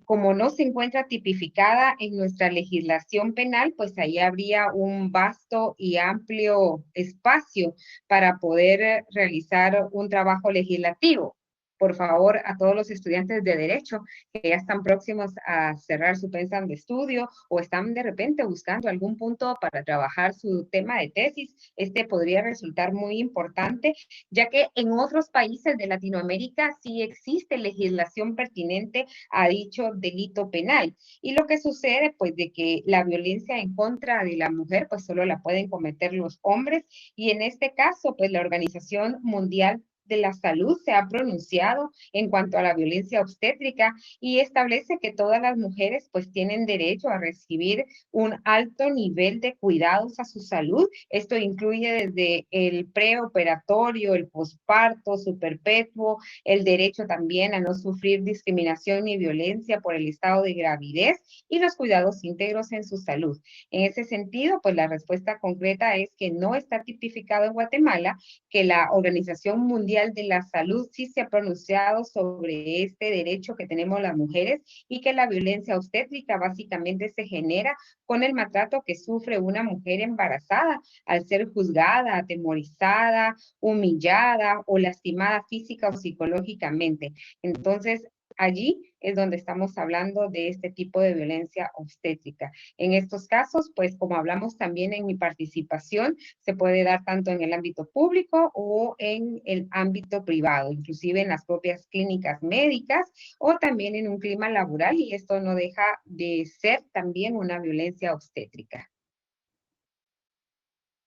como no se encuentra tipificada en nuestra legislación penal, pues ahí habría un vasto y amplio espacio para poder realizar un trabajo legislativo. Por favor, a todos los estudiantes de Derecho que ya están próximos a cerrar su pensum de estudio o están de repente buscando algún punto para trabajar su tema de tesis, este podría resultar muy importante, ya que en otros países de Latinoamérica sí existe legislación pertinente a dicho delito penal. Y lo que sucede, pues, de que la violencia en contra de la mujer, pues, solo la pueden cometer los hombres. Y en este caso, pues, la Organización Mundial de la Salud se ha pronunciado en cuanto a la violencia obstétrica y establece que todas las mujeres pues tienen derecho a recibir un alto nivel de cuidados a su salud. Esto incluye desde el preoperatorio, el posparto, su perpetuo, el derecho también a no sufrir discriminación ni violencia por el estado de gravidez y los cuidados íntegros en su salud. En ese sentido, pues la respuesta concreta es que no está tipificado en Guatemala, que la Organización Mundial de la Salud sí se ha pronunciado sobre este derecho que tenemos las mujeres y que la violencia obstétrica básicamente se genera con el maltrato que sufre una mujer embarazada al ser juzgada, atemorizada, humillada o lastimada física o psicológicamente. Entonces, allí es donde estamos hablando de este tipo de violencia obstétrica. En estos casos, pues como hablamos también en mi participación, se puede dar tanto en el ámbito público o en el ámbito privado, inclusive en las propias clínicas médicas o también en un clima laboral, y esto no deja de ser también una violencia obstétrica.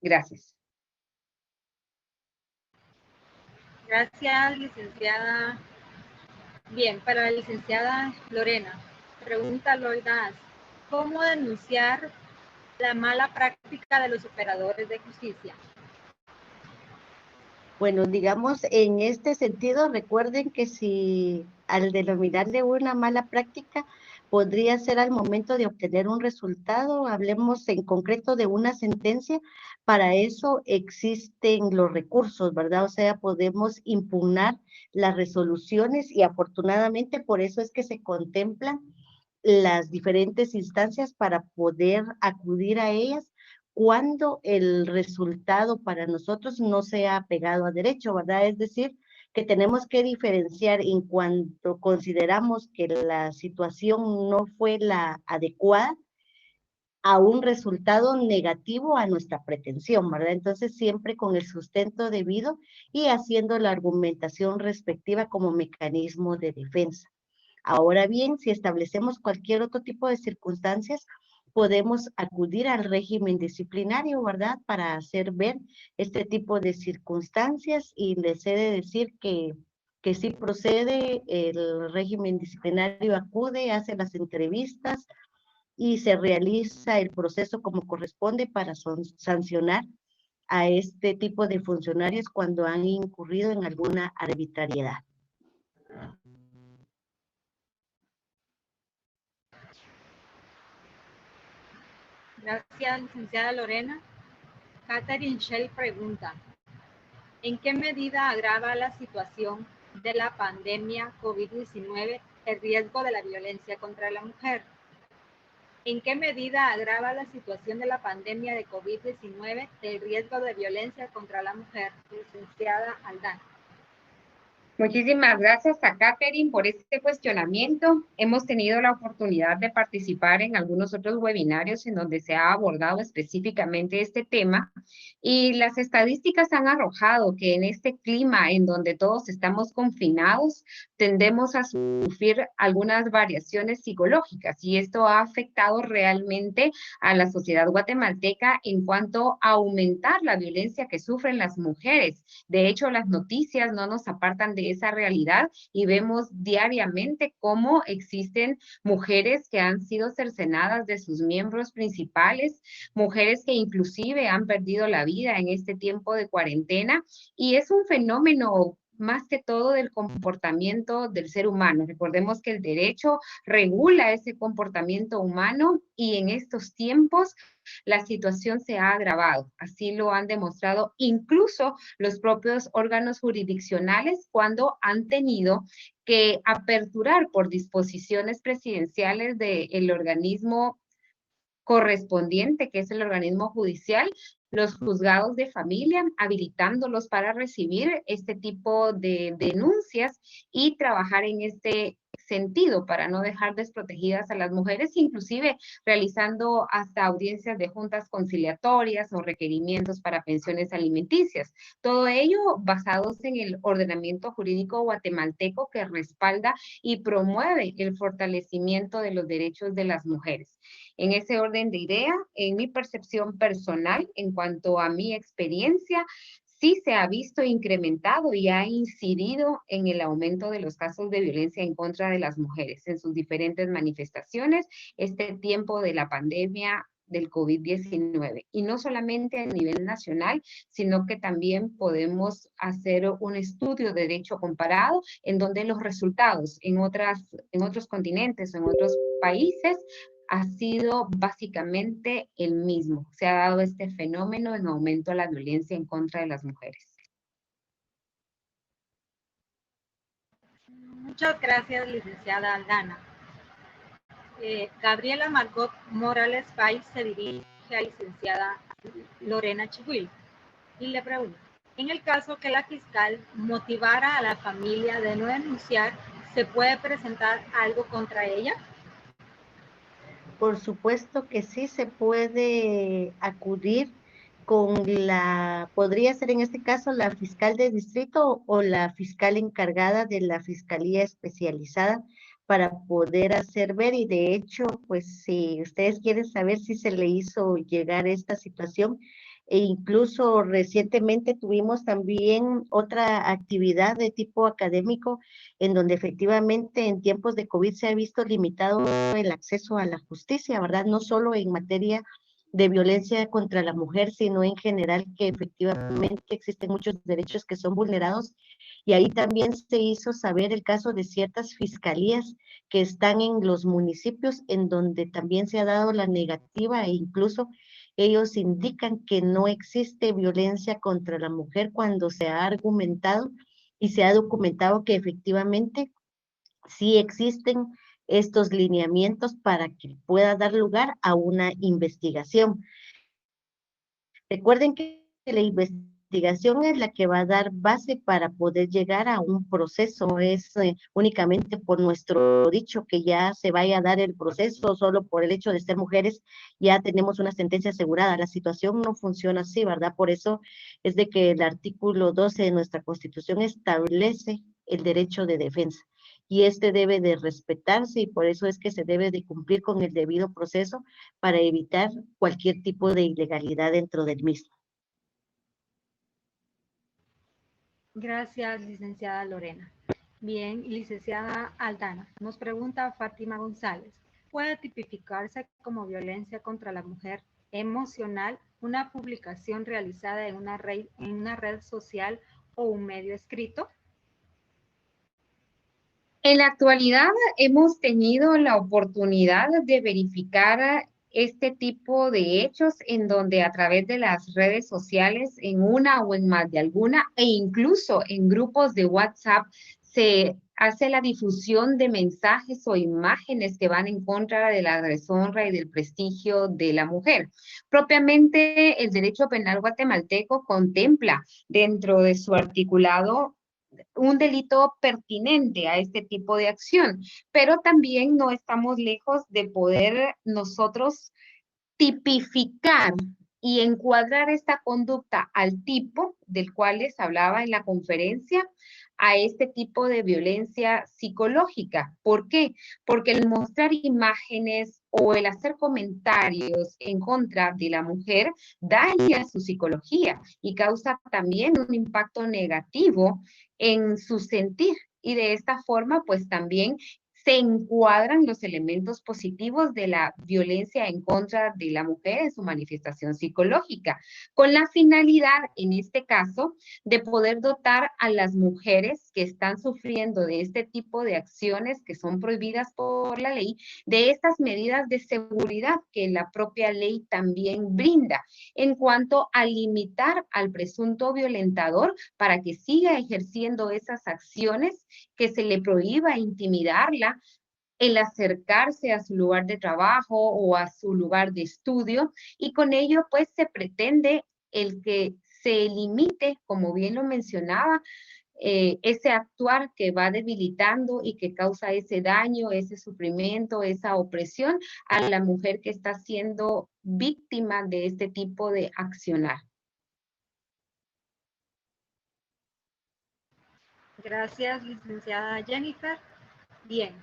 Gracias. Gracias, licenciada. Bien, para la licenciada Lorena, pregunta Loida, ¿cómo denunciar la mala práctica de los operadores de justicia? Bueno, digamos, en este sentido, recuerden que si al denominarle una mala práctica, podría ser al momento de obtener un resultado, hablemos en concreto de una sentencia, para eso existen los recursos, ¿verdad? O sea, podemos impugnar las resoluciones y afortunadamente por eso es que se contemplan las diferentes instancias para poder acudir a ellas cuando el resultado para nosotros no sea apegado a derecho, ¿verdad? Es decir, que tenemos que diferenciar en cuanto consideramos que la situación no fue la adecuada a un resultado negativo a nuestra pretensión, ¿verdad? Entonces, siempre con el sustento debido y haciendo la argumentación respectiva como mecanismo de defensa. Ahora bien, si establecemos cualquier otro tipo de circunstancias, podemos acudir al régimen disciplinario, ¿verdad? Para hacer ver este tipo de circunstancias y les he de decir que sí procede, el régimen disciplinario acude, hace las entrevistas y se realiza el proceso como corresponde para sancionar a este tipo de funcionarios cuando han incurrido en alguna arbitrariedad. Gracias, licenciada Lorena. Catherine Shell pregunta, ¿en qué medida agrava la situación de la pandemia COVID-19 el riesgo de la violencia contra la mujer? ¿En qué medida agrava la situación de la pandemia de COVID-19 el riesgo de violencia contra la mujer? Licenciada Aldana. Muchísimas gracias a Catherine por este cuestionamiento. Hemos tenido la oportunidad de participar en algunos otros webinarios en donde se ha abordado específicamente este tema y las estadísticas han arrojado que en este clima en donde todos estamos confinados, tendemos a sufrir algunas variaciones psicológicas y esto ha afectado realmente a la sociedad guatemalteca en cuanto a aumentar la violencia que sufren las mujeres. De hecho, las noticias no nos apartan de esa realidad y vemos diariamente cómo existen mujeres que han sido cercenadas de sus miembros principales, mujeres que inclusive han perdido la vida en este tiempo de cuarentena, y es un fenómeno más que todo del comportamiento del ser humano. Recordemos que el derecho regula ese comportamiento humano y en estos tiempos la situación se ha agravado. Así lo han demostrado incluso los propios órganos jurisdiccionales cuando han tenido que aperturar por disposiciones presidenciales del organismo correspondiente, que es el organismo judicial, los juzgados de familia, habilitándolos para recibir este tipo de denuncias y trabajar en este sentido para no dejar desprotegidas a las mujeres, inclusive realizando hasta audiencias de juntas conciliatorias o requerimientos para pensiones alimenticias. Todo ello basados en el ordenamiento jurídico guatemalteco que respalda y promueve el fortalecimiento de los derechos de las mujeres. En ese orden de idea, en mi percepción personal, en cuanto a mi experiencia, sí se ha visto incrementado y ha incidido en el aumento de los casos de violencia en contra de las mujeres en sus diferentes manifestaciones este tiempo de la pandemia del COVID-19. Y no solamente a nivel nacional, sino que también podemos hacer un estudio de derecho comparado en donde los resultados en otros continentes o en otros países ha sido básicamente el mismo. Se ha dado este fenómeno en aumento de la violencia en contra de las mujeres. Muchas gracias, licenciada Aldana. Gabriela Margot Morales Pais se dirige a licenciada Lorena Chihuil y le pregunta, en el caso que la fiscal motivara a la familia de no denunciar, ¿se puede presentar algo contra ella? Por supuesto que sí se puede acudir con podría ser en este caso la fiscal de distrito o la fiscal encargada de la fiscalía especializada para poder hacer ver, y de hecho, pues si ustedes quieren saber si se le hizo llegar esta situación, e incluso recientemente tuvimos también otra actividad de tipo académico en donde efectivamente en tiempos de COVID se ha visto limitado el acceso a la justicia, ¿verdad? No solo en materia de violencia contra la mujer, sino en general que efectivamente existen muchos derechos que son vulnerados, y ahí también se hizo saber el caso de ciertas fiscalías que están en los municipios en donde también se ha dado la negativa, e incluso ellos indican que no existe violencia contra la mujer cuando se ha argumentado y se ha documentado que efectivamente sí existen estos lineamientos para que pueda dar lugar a una investigación. Recuerden que la investigación es la que va a dar base para poder llegar a un proceso. Es únicamente por nuestro dicho que ya se vaya a dar el proceso, solo por el hecho de ser mujeres, ya tenemos una sentencia asegurada. La situación no funciona así, ¿verdad? Por eso es de que el artículo 12 de nuestra Constitución establece el derecho de defensa, y este debe de respetarse, y por eso es que se debe de cumplir con el debido proceso para evitar cualquier tipo de ilegalidad dentro del mismo. Gracias, licenciada Lorena. Bien, licenciada Aldana, nos pregunta Fátima González, ¿puede tipificarse como violencia contra la mujer emocional una publicación realizada en una red social o un medio escrito? En la actualidad hemos tenido la oportunidad de verificar este tipo de hechos en donde a través de las redes sociales, en una o en más de alguna, e incluso en grupos de WhatsApp, se hace la difusión de mensajes o imágenes que van en contra de la deshonra y del prestigio de la mujer. Propiamente el derecho penal guatemalteco contempla dentro de su articulado un delito pertinente a este tipo de acción, pero también no estamos lejos de poder nosotros tipificar y encuadrar esta conducta al tipo del cual les hablaba en la conferencia, a este tipo de violencia psicológica. ¿Por qué? Porque el mostrar imágenes o el hacer comentarios en contra de la mujer daña su psicología y causa también un impacto negativo en su sentir. Y de esta forma, pues también se encuadran los elementos positivos de la violencia en contra de la mujer en su manifestación psicológica, con la finalidad, en este caso, de poder dotar a las mujeres que están sufriendo de este tipo de acciones que son prohibidas por la ley, de estas medidas de seguridad que la propia ley también brinda, en cuanto a limitar al presunto violentador para que siga ejerciendo esas acciones, que se le prohíba intimidarla, el acercarse a su lugar de trabajo o a su lugar de estudio, y con ello pues se pretende el que se limite, como bien lo mencionaba, ese actuar que va debilitando y que causa ese daño, ese sufrimiento, esa opresión a la mujer que está siendo víctima de este tipo de accionar. Gracias, licenciada Jennifer. Bien.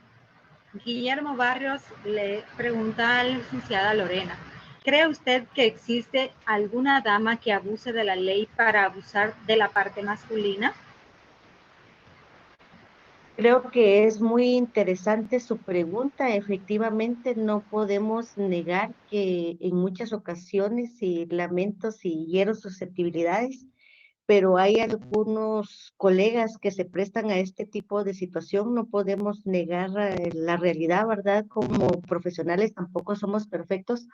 Guillermo Barrios le pregunta a la licenciada Lorena, ¿cree usted que existe alguna dama que abuse de la ley para abusar de la parte masculina? Creo que es muy interesante su pregunta. Efectivamente, no podemos negar que en muchas ocasiones, y lamento si hiero susceptibilidades, pero hay algunos colegas que se prestan a este tipo de situación. No podemos negar la realidad, ¿verdad? Como profesionales tampoco somos perfectos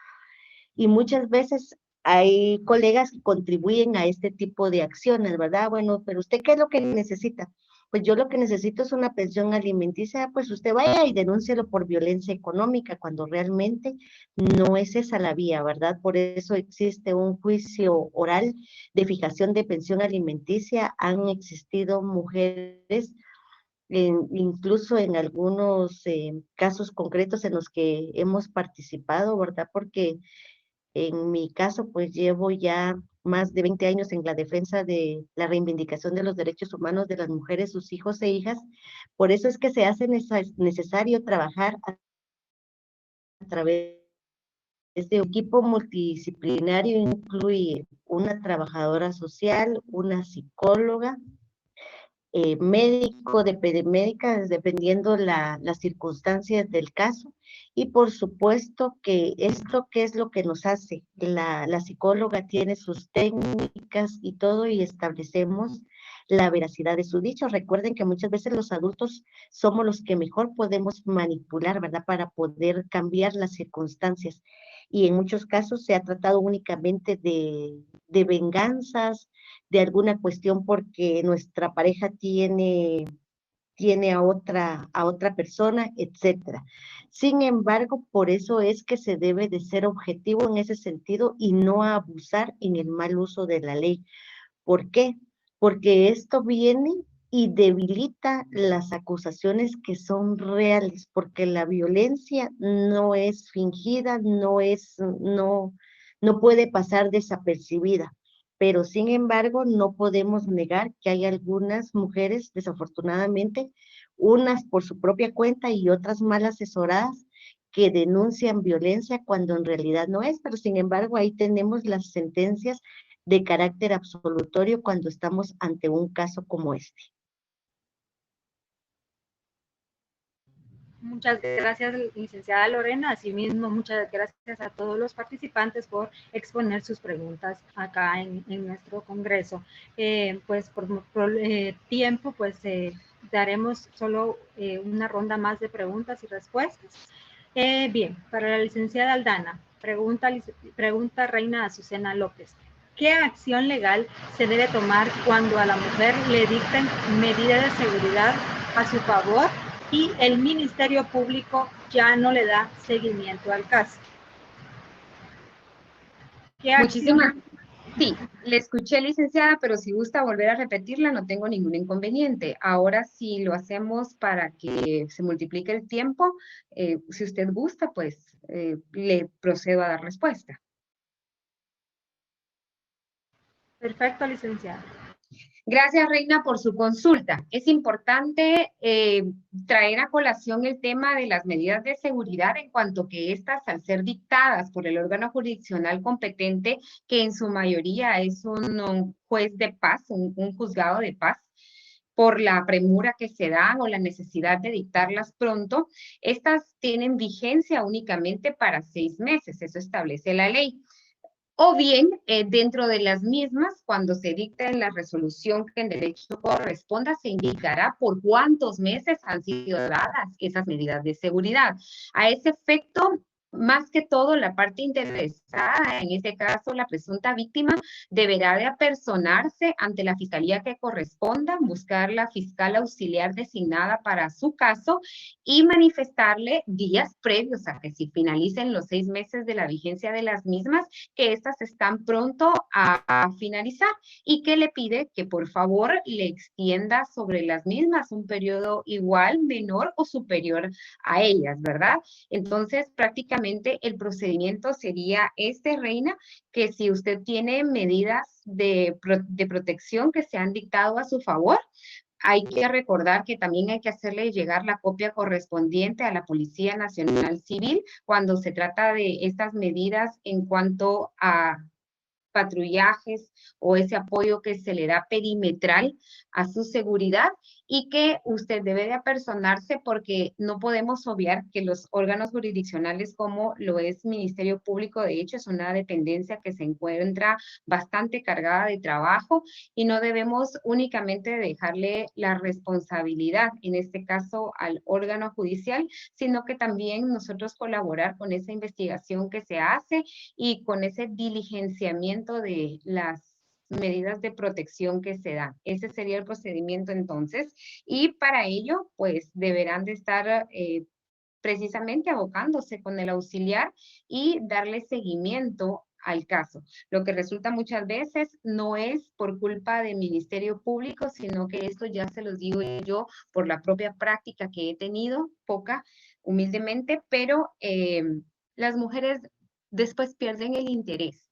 y muchas veces hay colegas que contribuyen a este tipo de acciones, ¿verdad? Bueno, pero ¿usted qué es lo que necesita? Pues yo lo que necesito es una pensión alimenticia. Pues usted vaya y denúncielo por violencia económica, cuando realmente no es esa la vía, ¿verdad? Por eso existe un juicio oral de fijación de pensión alimenticia. Han existido mujeres, incluso en algunos casos concretos en los que hemos participado, ¿verdad? Porque en mi caso, pues llevo ya más de 20 años en la defensa de la reivindicación de los derechos humanos de las mujeres, sus hijos e hijas. Por eso es que se hace necesario trabajar a través de un equipo multidisciplinario. Incluye una trabajadora social, una psicóloga, médico, de médica, dependiendo las circunstancias del caso. Y por supuesto que esto, ¿qué es lo que nos hace? La psicóloga tiene sus técnicas y todo, y establecemos la veracidad de su dicho. Recuerden que muchas veces los adultos somos los que mejor podemos manipular, ¿verdad? Para poder cambiar las circunstancias. Y en muchos casos se ha tratado únicamente de venganzas, de alguna cuestión porque nuestra pareja tiene a otra persona, etcétera. Sin embargo, por eso es que se debe de ser objetivo en ese sentido y no abusar en el mal uso de la ley. ¿Por qué? Porque esto viene y debilita las acusaciones que son reales, porque la violencia no es fingida, no puede pasar desapercibida. Pero sin embargo, no podemos negar que hay algunas mujeres, desafortunadamente, unas por su propia cuenta y otras mal asesoradas, que denuncian violencia cuando en realidad no es. Pero sin embargo, ahí tenemos las sentencias de carácter absolutorio cuando estamos ante un caso como este. Muchas gracias, licenciada Lorena. Asimismo, muchas gracias a todos los participantes por exponer sus preguntas acá en nuestro congreso. Pues por tiempo, pues daremos solo una ronda más de preguntas y respuestas. Bien, para la licenciada Aldana, pregunta Reina Azucena López. ¿Qué acción legal se debe tomar cuando a la mujer le dicten medidas de seguridad a su favor y el Ministerio Público ya no le da seguimiento al caso? Sí, le escuché, licenciada, pero si gusta volver a repetirla, no tengo ningún inconveniente. Ahora, si lo hacemos para que se multiplique el tiempo, si usted gusta, pues le procedo a dar respuesta. Perfecto, licenciada. Gracias, Reina, por su consulta. Es importante traer a colación el tema de las medidas de seguridad en cuanto que estas, al ser dictadas por el órgano jurisdiccional competente, que en su mayoría es un juez de paz, un juzgado de paz, por la premura que se da o la necesidad de dictarlas pronto, estas tienen vigencia únicamente para 6 meses, eso establece la ley. O bien, dentro de las mismas, cuando se dicta en la resolución que en derecho corresponda, se indicará por cuántos meses han sido dadas esas medidas de seguridad. A ese efecto, más que todo, la parte interesada, en este caso la presunta víctima, deberá de apersonarse ante la fiscalía que corresponda, buscar la fiscal auxiliar designada para su caso y manifestarle días previos a que si finalicen los 6 meses de la vigencia de las mismas, que estas están pronto a finalizar y que le pide que por favor le extienda sobre las mismas un periodo igual, menor o superior a ellas, ¿verdad? Entonces, prácticamente el procedimiento sería Reina, que si usted tiene medidas de protección que se han dictado a su favor, hay que recordar que también hay que hacerle llegar la copia correspondiente a la Policía Nacional Civil cuando se trata de estas medidas en cuanto a patrullajes o ese apoyo que se le da perimetral a su seguridad y que usted debe de apersonarse porque no podemos obviar que los órganos jurisdiccionales como lo es Ministerio Público, de hecho es una dependencia que se encuentra bastante cargada de trabajo y no debemos únicamente dejarle la responsabilidad, en este caso al órgano judicial, sino que también nosotros colaborar con esa investigación que se hace y con ese diligenciamiento de las medidas de protección que se dan. Ese sería el procedimiento entonces, y para ello, pues, deberán de estar precisamente abocándose con el auxiliar y darle seguimiento al caso. Lo que resulta muchas veces no es por culpa del Ministerio Público, sino que esto ya se los digo yo por la propia práctica que he tenido, poca, humildemente, pero las mujeres después pierden el interés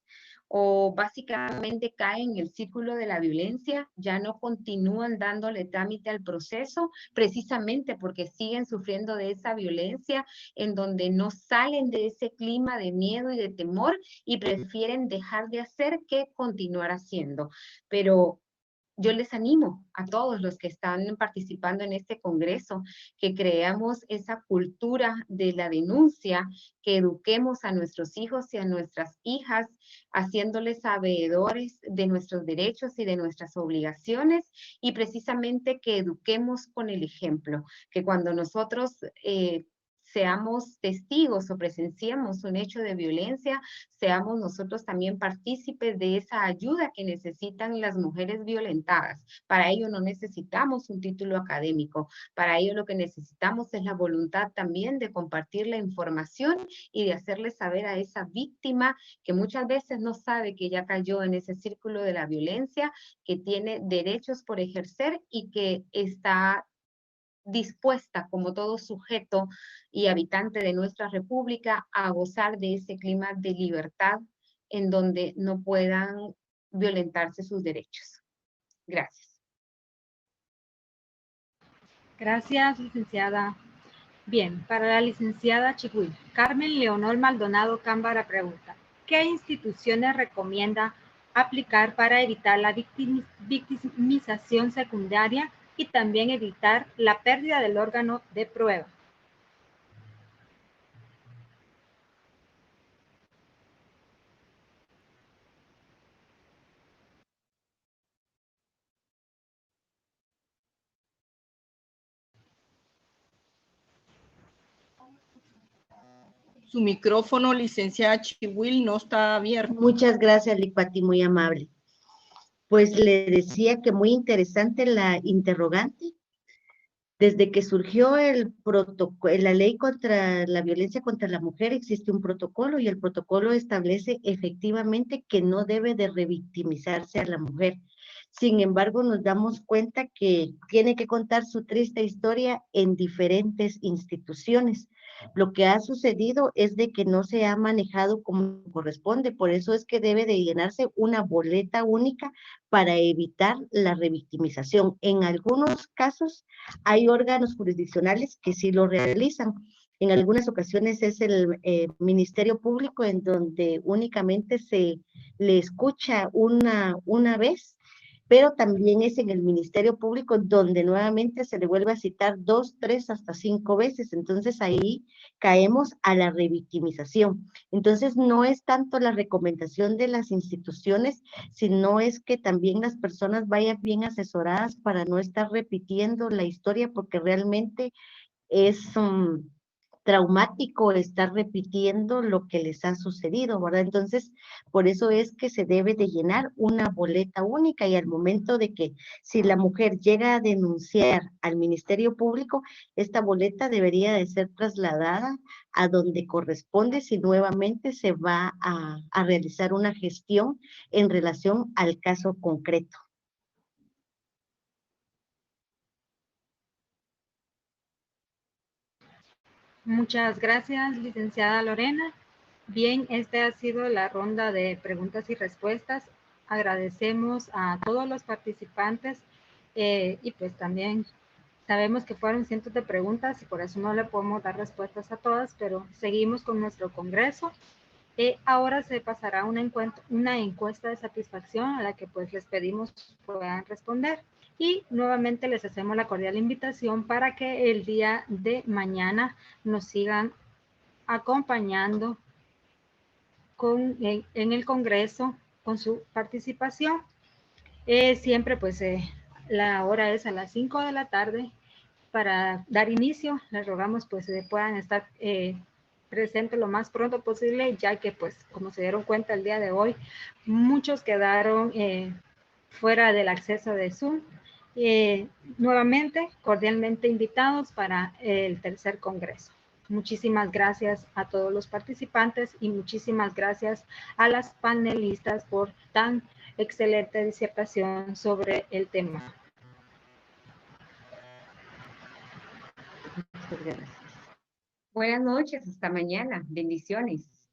o básicamente caen en el círculo de la violencia, ya no continúan dándole trámite al proceso, precisamente porque siguen sufriendo de esa violencia, en donde no salen de ese clima de miedo y de temor y prefieren dejar de hacer que continuar haciendo. Pero yo les animo a todos los que están participando en este congreso que creamos esa cultura de la denuncia, que eduquemos a nuestros hijos y a nuestras hijas, haciéndoles sabedores de nuestros derechos y de nuestras obligaciones, y precisamente que eduquemos con el ejemplo, que cuando nosotros seamos testigos o presenciemos un hecho de violencia, seamos nosotros también partícipes de esa ayuda que necesitan las mujeres violentadas. Para ello no necesitamos un título académico, para ello lo que necesitamos es la voluntad también de compartir la información y de hacerle saber a esa víctima que muchas veces no sabe que ya cayó en ese círculo de la violencia, que tiene derechos por ejercer y que está dispuesta, como todo sujeto y habitante de nuestra república, a gozar de ese clima de libertad en donde no puedan violentarse sus derechos. Gracias. Gracias, licenciada. Bien, para la licenciada Chigüil, Carmen Leonor Maldonado Cámbara pregunta, ¿qué instituciones recomienda aplicar para evitar la victimización secundaria y también evitar la pérdida del órgano de prueba? Su micrófono, licenciada Chigüil, no está abierto. Muchas gracias, Licuati, muy amable. Pues le decía que muy interesante la interrogante. Desde que surgió la ley contra la violencia contra la mujer, existe un protocolo y el protocolo establece efectivamente que no debe de revictimizarse a la mujer. Sin embargo, nos damos cuenta que tiene que contar su triste historia en diferentes instituciones. Lo que ha sucedido es de que no se ha manejado como corresponde, por eso es que debe de llenarse una boleta única para evitar la revictimización. En algunos casos hay órganos jurisdiccionales que sí lo realizan. En algunas ocasiones es el Ministerio Público en donde únicamente se le escucha una vez, pero también es en el Ministerio Público donde nuevamente se le vuelve a citar 2, 3, hasta 5 veces. Entonces ahí caemos a la revictimización. Entonces no es tanto la recomendación de las instituciones, sino es que también las personas vayan bien asesoradas para no estar repitiendo la historia, porque realmente es traumático estar repitiendo lo que les ha sucedido, ¿verdad? Entonces, por eso es que se debe de llenar una boleta única y al momento de que si la mujer llega a denunciar al Ministerio Público, esta boleta debería de ser trasladada a donde corresponde si nuevamente se va a realizar una gestión en relación al caso concreto. Muchas gracias, licenciada Lorena. Bien, esta ha sido la ronda de preguntas y respuestas. Agradecemos a todos los participantes y pues también sabemos que fueron cientos de preguntas y por eso no le podemos dar respuestas a todas, pero seguimos con nuestro congreso. Ahora se pasará una encuesta de satisfacción a la que pues les pedimos puedan responder. Y nuevamente les hacemos la cordial invitación para que el día de mañana nos sigan acompañando en el Congreso con su participación. Siempre pues la hora es a las 5 de la tarde. Para dar inicio, les rogamos pues puedan estar presentes lo más pronto posible, ya que pues como se dieron cuenta el día de hoy, muchos quedaron fuera del acceso de Zoom. Nuevamente, cordialmente invitados para el tercer congreso. Muchísimas gracias a todos los participantes y muchísimas gracias a las panelistas por tan excelente disertación sobre el tema. Buenas noches, hasta mañana. Bendiciones.